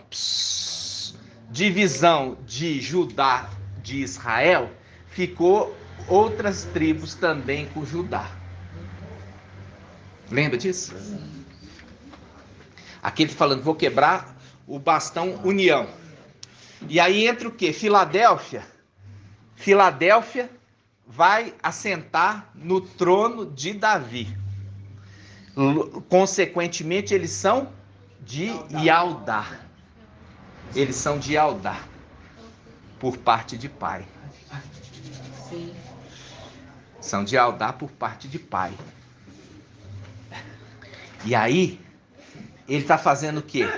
de Judá de Israel, ficou outras tribos também com Judá. Lembra disso? Aquele falando, vou quebrar o bastão união. E aí entra o quê? Filadélfia vai assentar no trono de Davi. Consequentemente, eles são de Ialdá. Eles são de Ialdá, por parte de pai. São de Ialdá por parte de pai. E aí, ele está fazendo o quê?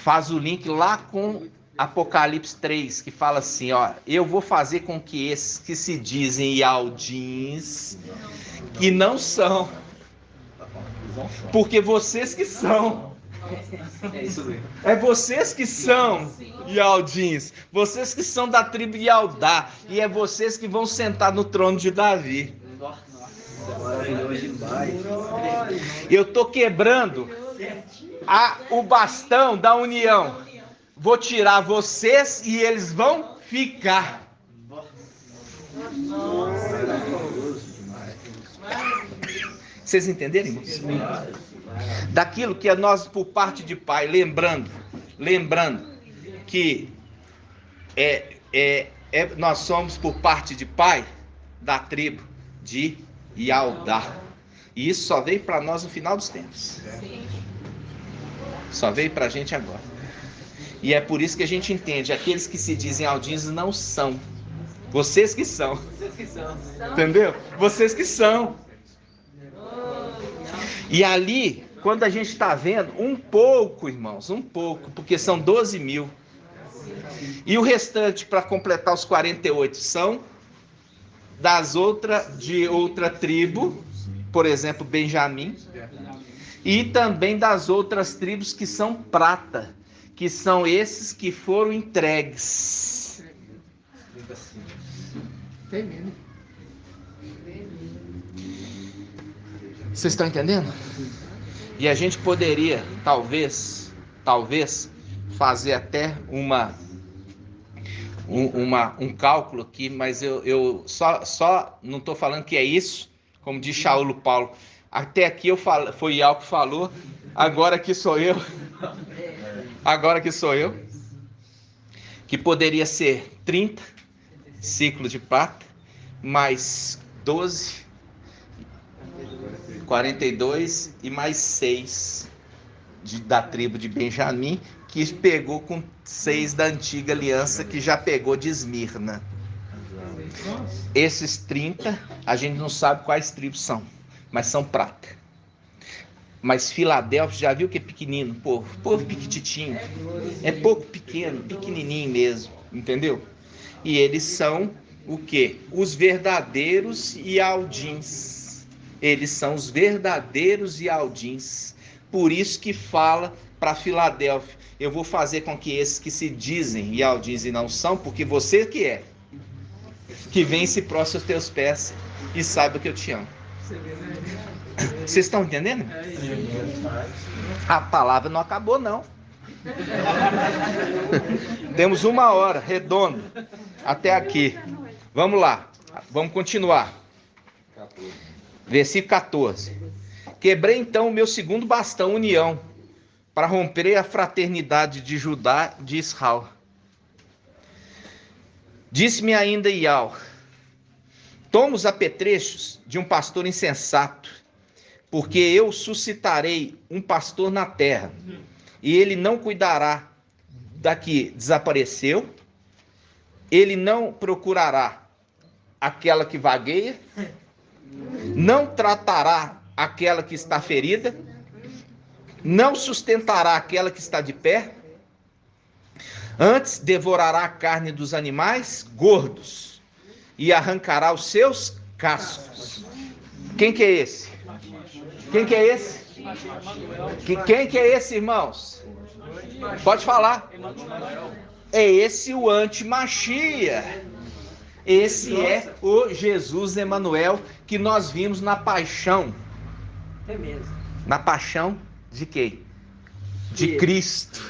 Faz o link lá com Apocalipse 3, que fala assim, ó, eu vou fazer com que esses que se dizem Ialdins, que não são, porque vocês que são, é vocês que são Ialdins, vocês que são da tribo de Ialdá, e é vocês que vão sentar no trono de Davi. Eu estou quebrando o bastão da união. Vou tirar vocês e eles vão ficar. Vocês entenderam, irmãos? Daquilo que é nós por parte de pai, lembrando que nós somos por parte de pai da tribo de Ialdá. E isso só veio para nós no final dos tempos. Só veio para a gente agora. E é por isso que a gente entende, aqueles que se dizem Aldins não são. Vocês que são. Entendeu? Vocês que são. E ali, quando a gente está vendo, um pouco, irmãos, porque são 12 mil. E o restante, para completar os 48, são de outra tribo, por exemplo, Benjamim. E também das outras tribos que são prata, que são esses que foram entregues. Vocês estão entendendo? E a gente poderia, talvez, fazer até um cálculo aqui, mas eu só não estou falando que é isso, como diz Saulo Paulo. Até aqui foi Ial que falou, agora que sou eu. Que poderia ser 30 ciclos de prata, mais 12, 42 e mais 6 da tribo de Benjamim, que pegou com 6 da antiga aliança, que já pegou de Esmirna. Esses 30, a gente não sabe quais tribos são, mas são prata. Mas Filadélfia, já viu que é pequenino, povo piquititinho, é pouco pequeno, pequenininho mesmo, entendeu? E eles são o quê? Os verdadeiros Ialdins. Eles são os verdadeiros Ialdins por isso que fala para Filadélfia: eu vou fazer com que esses que se dizem e ao dizem não são, porque você que é, que vem e se prostre aos teus pés e saiba que eu te amo. Vocês estão entendendo? A palavra não acabou, não. Temos 1 hora redonda até aqui. Vamos lá, vamos continuar. Versículo 14. Quebrei então o meu segundo bastão, união, para romper a fraternidade de Judá e de Israel. Disse-me ainda Ial: toma os apetrechos de um pastor insensato, porque eu suscitarei um pastor na terra, e ele não cuidará da que desapareceu, ele não procurará aquela que vagueia, não tratará aquela que está ferida, não sustentará aquela que está de pé, antes devorará a carne dos animais gordos e arrancará os seus cascos. Quem que é esse? Quem que é esse? Quem que é esse, irmãos? Pode falar. É esse o anti-Machia. Esse é o Jesus Emanuel que nós vimos na paixão. É mesmo. Na paixão de quem? De Cristo.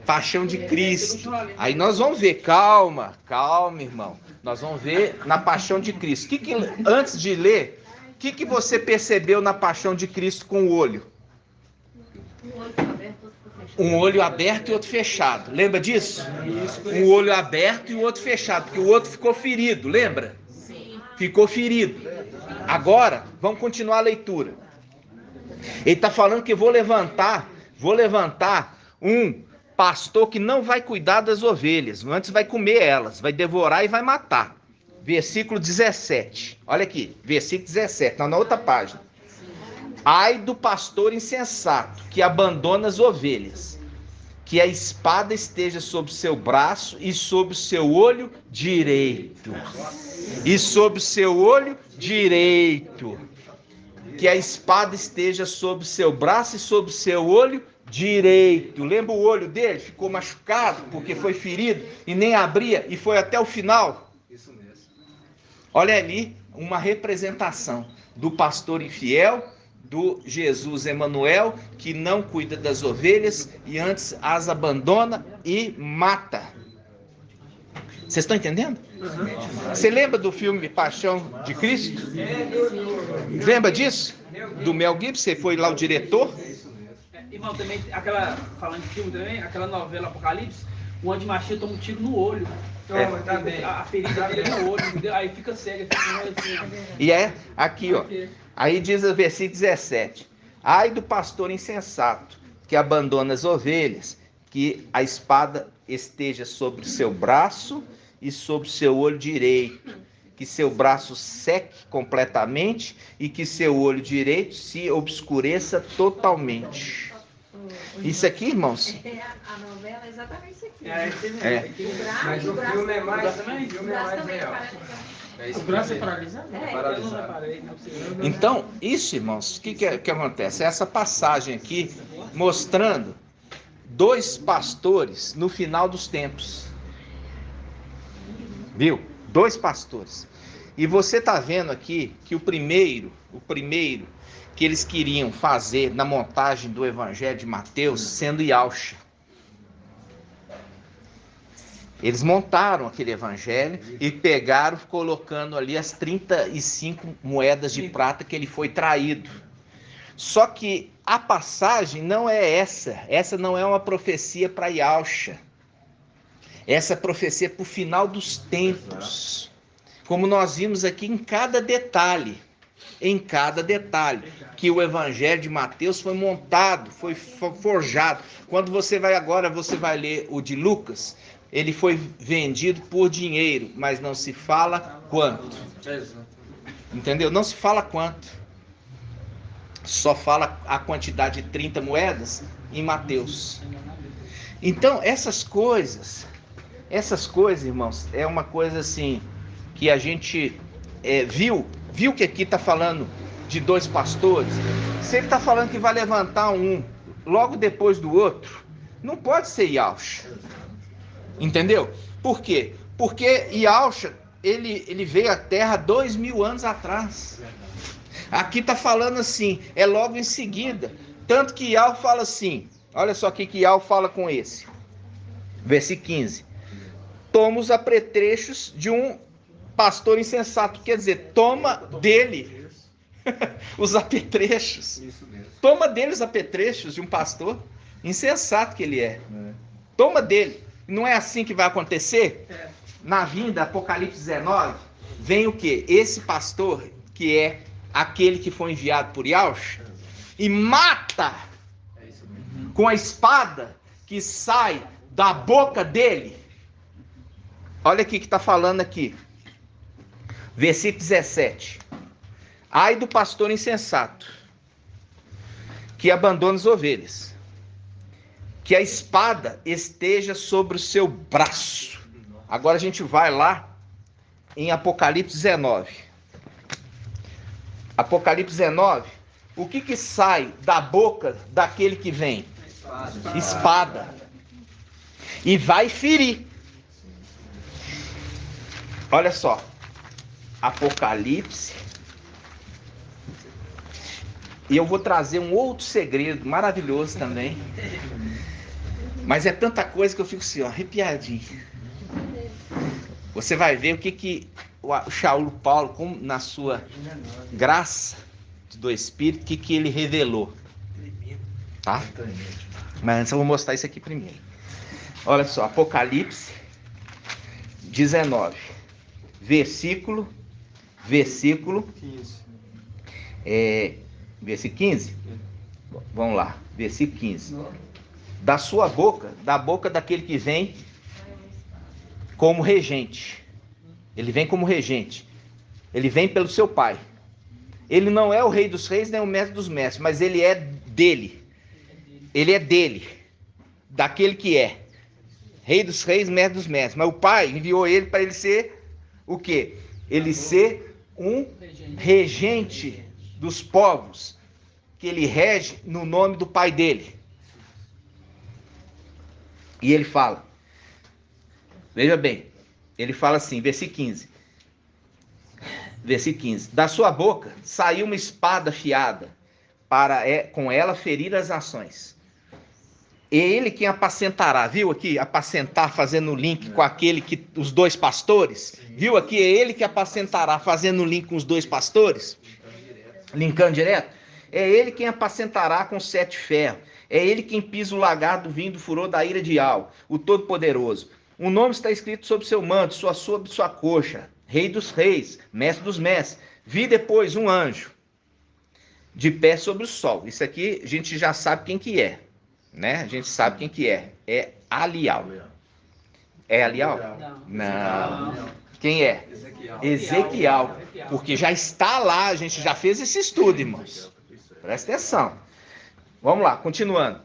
Paixão de Cristo. Aí nós vamos ver, calma, irmão. Nós vamos ver na paixão de Cristo. Antes de ler, o que você percebeu na paixão de Cristo com o olho? Um olho aberto e outro fechado. Lembra disso? Um olho aberto e o outro fechado, porque o outro ficou ferido, lembra? Ficou ferido. Agora, vamos continuar a leitura. Ele está falando que vou levantar um pastor que não vai cuidar das ovelhas, antes vai comer elas, vai devorar e vai matar. Versículo 17. Olha aqui, versículo 17, na outra página. Ai do pastor insensato que abandona as ovelhas, que a espada esteja sobre o seu braço e sobre o seu olho direito. E sobre o seu olho direito. Que a espada esteja sobre o seu braço e sobre o seu olho direito. Lembra o olho dele? Ficou machucado porque foi ferido e nem abria e foi até o final. Isso mesmo. Olha ali uma representação do pastor infiel, do Jesus Emanuel, que não cuida das ovelhas e antes as abandona e mata. Vocês estão entendendo? Você lembra do filme Paixão de Cristo? Lembra disso? Do Mel Gibson, você foi lá o diretor? Irmão, também, falando de filme também, aquela novela Apocalipse, o anti-Machia toma um tiro no olho. A ferida dele é no olho, entendeu? Aí fica cego, fica assim. E aqui, ó. Aí diz o versículo 17. Ai do pastor insensato, que abandona as ovelhas, que a espada esteja sobre o seu braço e sobre o seu olho direito, que seu braço seque completamente e que seu olho direito se obscureça totalmente. Isso aqui, irmãos? A novela é exatamente isso aqui. Mas o filme é mais real. O braço é paralisado? Então, isso, irmãos, o que acontece? Essa passagem aqui mostrando 2 pastores no final dos tempos. Viu? 2 pastores. E você está vendo aqui que o primeiro que eles queriam fazer na montagem do Evangelho de Mateus, sendo Yahshua. Eles montaram aquele evangelho e pegaram, colocando ali as 35 moedas de prata que ele foi traído. Só que a passagem não é essa. Essa não é uma profecia para Yahshua. Essa profecia é para o final dos tempos. Como nós vimos aqui em cada detalhe. Que o evangelho de Mateus foi montado, foi forjado. Quando você vai ler o de Lucas, ele foi vendido por dinheiro, mas não se fala quanto. Entendeu? Não se fala quanto. Só fala a quantidade de 30 moedas em Mateus. Então, essas coisas, irmãos, é uma coisa assim, que a gente viu que aqui está falando de 2 pastores, se ele está falando que vai levantar um logo depois do outro, não pode ser Yahushua. Entendeu? Por quê? Porque Yahushua, ele veio à Terra 2000 anos atrás. Aqui está falando assim, é logo em seguida. Tanto que Yahushua fala assim, olha só o que Yahushua fala com esse. Versículo 15. Toma os apetrechos de um pastor insensato. Quer dizer, toma dele os apetrechos. Toma dele os apetrechos de um pastor insensato que ele é. Toma dele. Não é assim que vai acontecer? Na vinda, Apocalipse 19, vem o quê? Esse pastor, que é aquele que foi enviado por Yahushua, e mata com a espada que sai da boca dele. Olha aqui que está falando aqui. Versículo 17. Ai do pastor insensato, que abandona as ovelhas, que a espada esteja sobre o seu braço. Agora a gente vai lá em Apocalipse 19. Apocalipse 19. O que sai da boca daquele que vem? Espada. E vai ferir. Olha só. Apocalipse. E eu vou trazer um outro segredo maravilhoso também. Mas é tanta coisa que eu fico assim, ó, arrepiadinho. Você vai ver o que o Shaul Paulo, como na sua graça do Espírito, o que ele revelou. Tá? Mas antes eu vou mostrar isso aqui primeiro. Olha só, Apocalipse 19, versículo 15. Vamos lá, versículo 15. Da sua boca, da boca daquele que vem como regente. Ele vem como regente. Ele vem pelo seu pai. Ele não é o rei dos reis, nem o mestre dos mestres, mas ele é dele. Ele é dele. Daquele que é rei dos reis, mestre dos mestres. Mas o pai enviou ele para ele ser o quê? Ele ser um regente dos povos, que ele rege no nome do pai dele. E ele fala, veja bem, ele fala assim, versículo 15. Versículo 15. Da sua boca saiu uma espada afiada, para com ela ferir as nações. É ele quem apacentará, viu aqui? Apacentar, fazendo o link com aquele que, os 2 pastores. Viu aqui? É ele que apacentará, fazendo o link com os 2 pastores. Linkando direto. É ele quem apacentará com 7 ferros. É ele quem pisa o lagar do vinho do furor da ira de Al, o Todo-Poderoso. O nome está escrito sobre seu manto, sobre sua coxa. Rei dos reis, mestre dos mestres. Vi depois um anjo de pé sobre o sol. Isso aqui a gente já sabe quem que é, né? A gente sabe quem que é. É Alial. É Alial? Não. Quem é? Ezequiel. Porque já está lá, a gente já fez esse estudo, irmãos. Presta atenção. Vamos lá, continuando.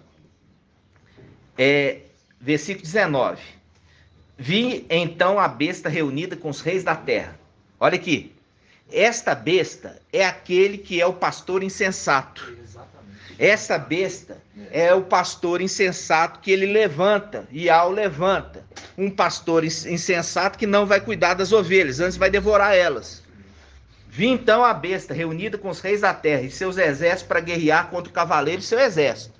Versículo 19. Vi então a besta reunida com os reis da terra. Olha aqui. Esta besta é aquele que é o pastor insensato. Essa besta é o pastor insensato que ele levanta, e Al levanta. Um pastor insensato que não vai cuidar das ovelhas, antes vai devorar elas. Vi então a besta reunida com os reis da terra e seus exércitos para guerrear contra o cavaleiro e seu exército.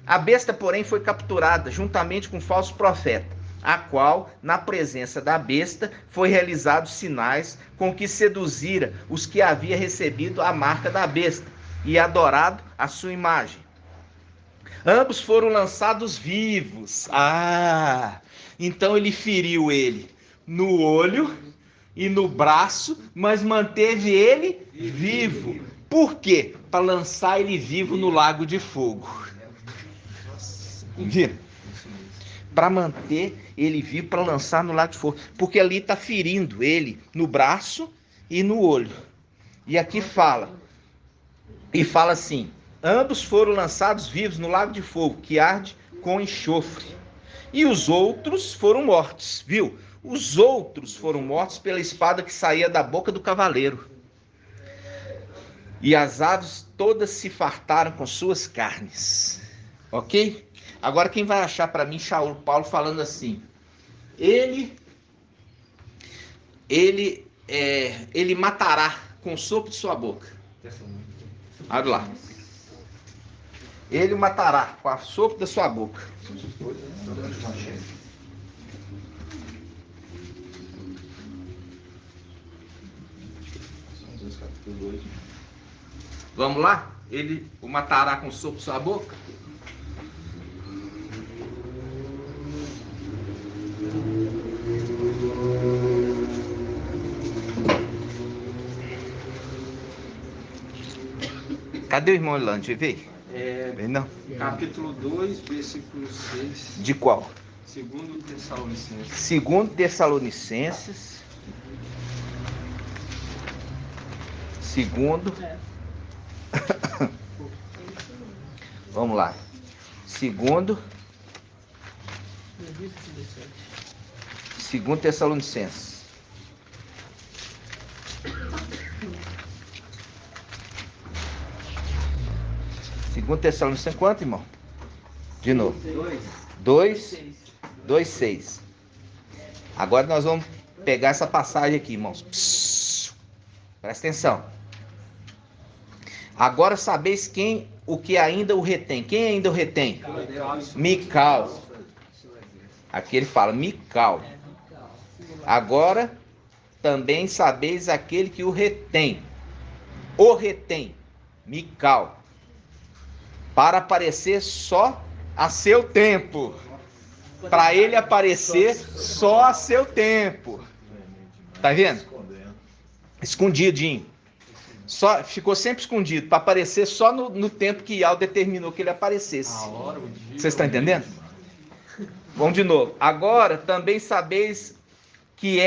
A besta, porém, foi capturada juntamente com o falso profeta, a qual, na presença da besta, foi realizados sinais com que seduzira os que havia recebido a marca da besta e adorado a sua imagem. Ambos foram lançados vivos. Então ele feriu ele no olho e no braço, mas manteve ele vivo. Por quê? Para lançar ele vivo no lago de fogo. Viram? Para manter ele vivo, para lançar no lago de fogo. Porque ali está ferindo ele no braço e no olho. E aqui fala assim: ambos foram lançados vivos no lago de fogo, que arde com enxofre. E os outros foram mortos, viu? Os outros foram mortos pela espada que saía da boca do cavaleiro. e as aves todas se fartaram com suas carnes. Ok? Agora quem vai achar para mim Paulo falando assim? Ele matará com o sopro de sua boca. Olha lá. Ele matará com o sopro da sua boca. Vamos lá? Ele o matará com o sopro de sua boca? Cadê o irmão Orlando? Veio? Não. Capítulo 2, versículo 6. De qual? 2 Tessalonicenses. 2 Tessalonicenses. Segundo. Vamos lá. 2 Tessalonicenses. Segundo Tessalonicenses, quanto, irmão? De novo. 2:6. Agora nós vamos pegar essa passagem aqui, irmãos. Presta atenção. Agora sabeis o que ainda o retém. Quem ainda o retém? Mical. Aqui ele fala Mical. Agora também sabeis aquele que o retém. O retém. Mical. Para aparecer só a seu tempo. Para ele aparecer só a seu tempo. Tá vendo? Escondidinho. Ficou sempre escondido. Para aparecer só no tempo que Yahweh determinou que ele aparecesse. Vocês estão entendendo? Vamos de novo. Agora também sabeis que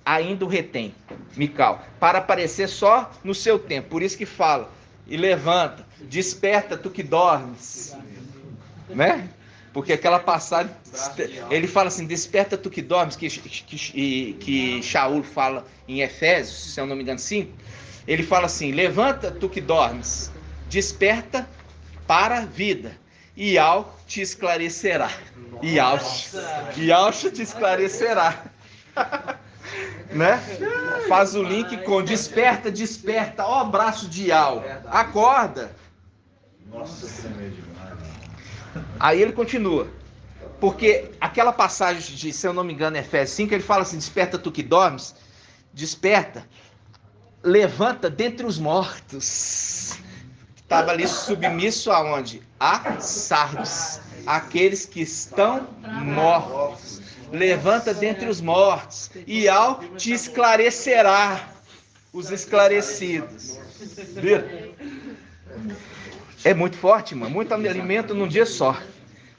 ainda o retém. Mical. Para aparecer só no seu tempo. Por isso que fala. E levanta, desperta tu que dormes, né? Porque aquela passagem, ele fala assim, desperta tu que dormes, que Shaul fala em Efésios, se eu não me engano 5, ele fala assim, levanta tu que dormes, desperta para a vida, e Yahweh te esclarecerá, Yahweh te esclarecerá. Né? Faz o link com desperta, ó braço de Yahweh, acorda. Nossa, aí ele continua, porque aquela passagem de, se eu não me engano, Efésios 5, ele fala assim, desperta tu que dormes, desperta, levanta dentre os mortos. Estava ali submisso aonde? A Sardes, aqueles que estão mortos. Levanta dentre os mortos, e Yahweh te esclarecerá os esclarecidos. É muito forte, mano. Muito alimento num dia só.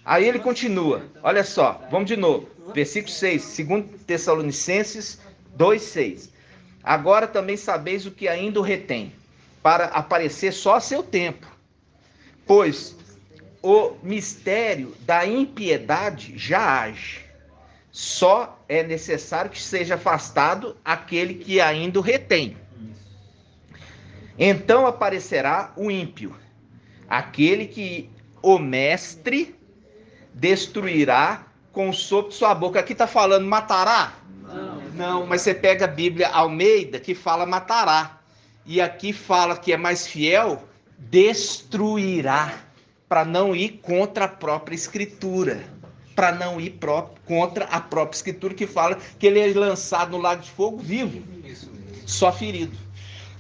Aí ele continua. Olha só, vamos de novo. Versículo 6, 2 Tessalonicenses 2:6. Agora também sabeis o que ainda o retém, para aparecer só a seu tempo. Pois o mistério da impiedade já age. Só é necessário que seja afastado aquele que ainda o retém. Então aparecerá o ímpio, aquele que o mestre destruirá com o sopro de sua boca. Aqui está falando matará? Não, mas você pega a Bíblia Almeida que fala matará. E aqui fala que é mais fiel, destruirá, para não ir contra a própria Escritura. Para não ir contra a própria Escritura que fala que ele é lançado no lago de fogo vivo, só ferido.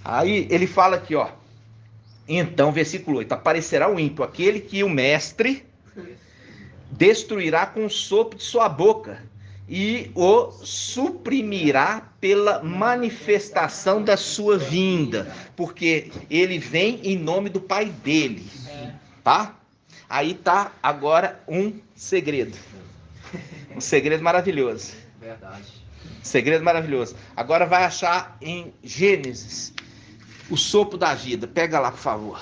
Aí ele fala aqui, ó. Então, versículo 8, aparecerá o ímpio, aquele que o mestre destruirá com o sopro de sua boca e o suprimirá pela manifestação da sua vinda, porque ele vem em nome do Pai dele, tá? Aí tá agora um segredo. Um segredo maravilhoso. Verdade. Segredo maravilhoso. Agora vai achar em Gênesis o sopro da vida. Pega lá, por favor.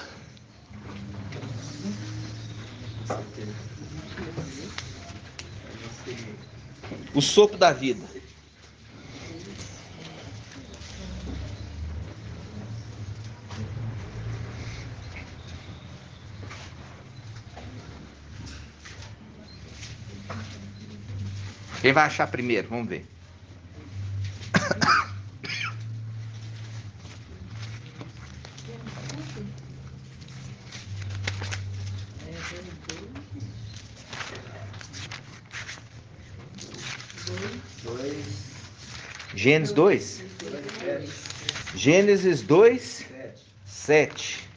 O sopro da vida. Quem vai achar primeiro? Vamos ver. Gênesis 2? Gênesis 2, 7.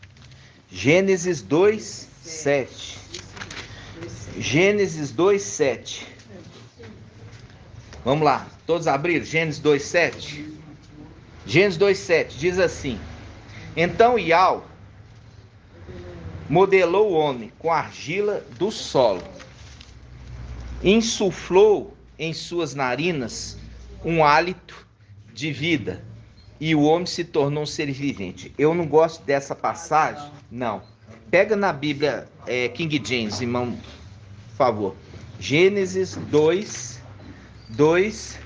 Gênesis 2, 7. Gênesis 2, 7. Vamos lá, todos abriram? Gênesis 2, 7. Gênesis 2, 7 diz assim: então Iau modelou o homem com argila do solo, insuflou em suas narinas um hálito de vida, e o homem se tornou um ser vivente. Eu não gosto dessa passagem, não. Pega na Bíblia King James, irmão, por favor. Gênesis 2, 2,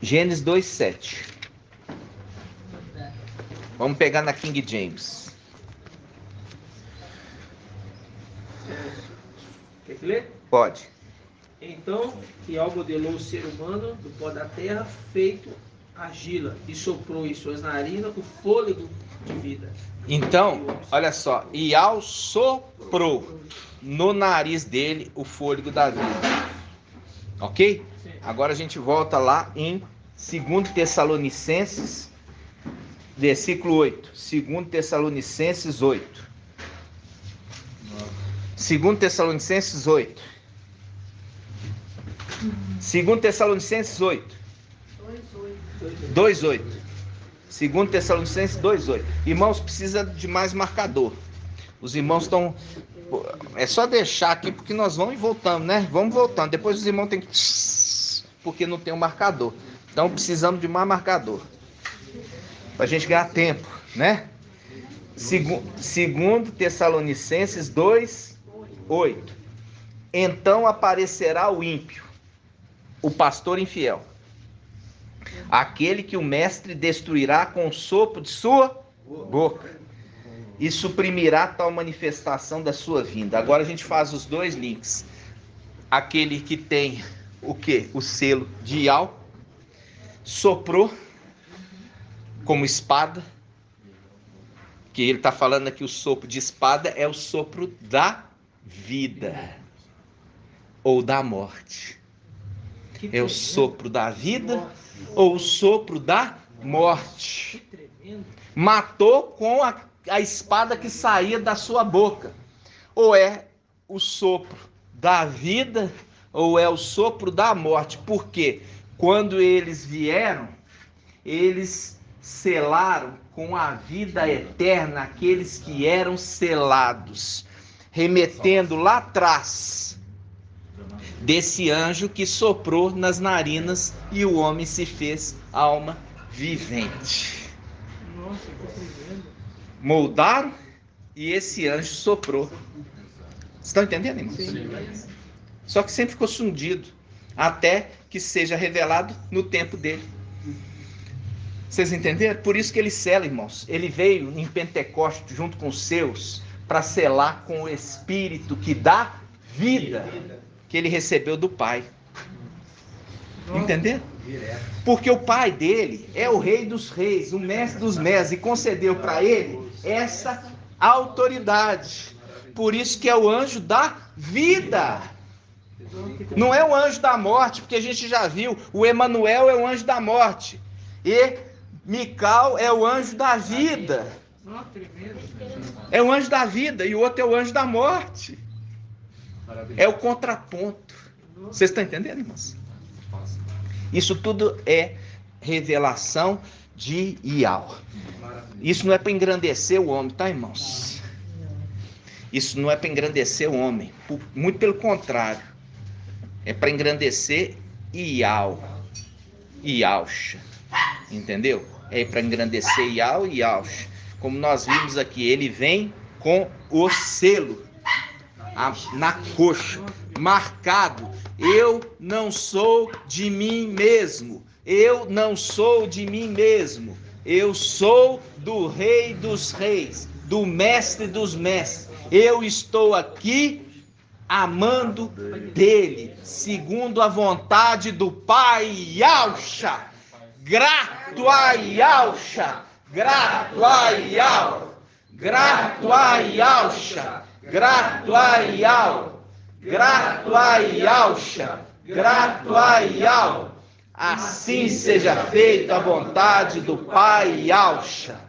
Gênesis 2, 7. Vamos pegar na King James. Quer que ler? Pode. Então, Iau modelou o ser humano do pó da terra, feito argila, e soprou em suas narinas o fôlego de vida. Então, olha só, Iau soprou no nariz dele o fôlego da vida. Ok? Sim. Agora a gente volta lá em 2 Tessalonicenses, versículo 8. 2 Tessalonicenses 8. 2 Tessalonicenses 8. 2 Tessalonicenses 8. 2:8. 2 Tessalonicenses 2:8. Irmãos, precisa de mais marcador. Os irmãos estão... É só deixar aqui porque nós vamos e voltamos, né? Vamos voltando. Depois os irmãos têm que... Porque não tem um marcador. Então precisamos de mais marcador. Para a gente ganhar tempo, né? 2 Tessalonicenses 2:8. Então aparecerá o ímpio, o pastor infiel, aquele que o mestre destruirá com o sopro de sua boca, e suprimirá tal manifestação da sua vinda. Agora a gente faz os dois links. Aquele que tem o quê? O selo de Iau, soprou como espada, que ele está falando aqui, o sopro de espada é o sopro da vida ou da morte. É o sopro da vida ou o sopro da morte. Matou com a espada que saía da sua boca. Ou é o sopro da vida ou é o sopro da morte. Porque quando eles vieram, eles selaram com a vida eterna aqueles que eram selados, remetendo lá atrás desse anjo que soprou nas narinas e o homem se fez alma vivente. Moldaram e esse anjo soprou. Vocês estão entendendo, irmãos? Só que sempre ficou escondido até que seja revelado no tempo dele. Vocês entenderam? Por isso que ele sela, irmãos. Ele veio em Pentecostes junto com os seus para selar com o Espírito que dá vida, que ele recebeu do Pai. Entenderam? Porque o Pai dele é o Rei dos Reis, o Mestre dos Mestres, e concedeu para ele essa autoridade. Por isso que é o anjo da vida. Não é o anjo da morte, porque a gente já viu, o Emanuel é o anjo da morte. E Mical é o anjo da vida. É o anjo da vida e o outro é o anjo da morte. É o contraponto. Vocês estão entendendo, irmãos? Isso tudo é revelação de Iau. Isso não é para engrandecer o homem, tá, irmãos? Isso não é para engrandecer o homem. Muito pelo contrário. É para engrandecer Iau. Iauxa. Entendeu? É para engrandecer Iau e Iauxa. Como nós vimos aqui, ele vem com o selo na coxa, marcado: eu não sou de mim mesmo, eu não sou de mim mesmo, eu sou do Rei dos Reis, do Mestre dos Mestres, eu estou aqui amando dele, segundo a vontade do Pai. Yauxa, grato a Yauxa, grato a Yau, grato a Yauxa, grato a Yau, grato a Yauxa, grato a Yau. Assim seja feita a vontade do Pai. Yauxa.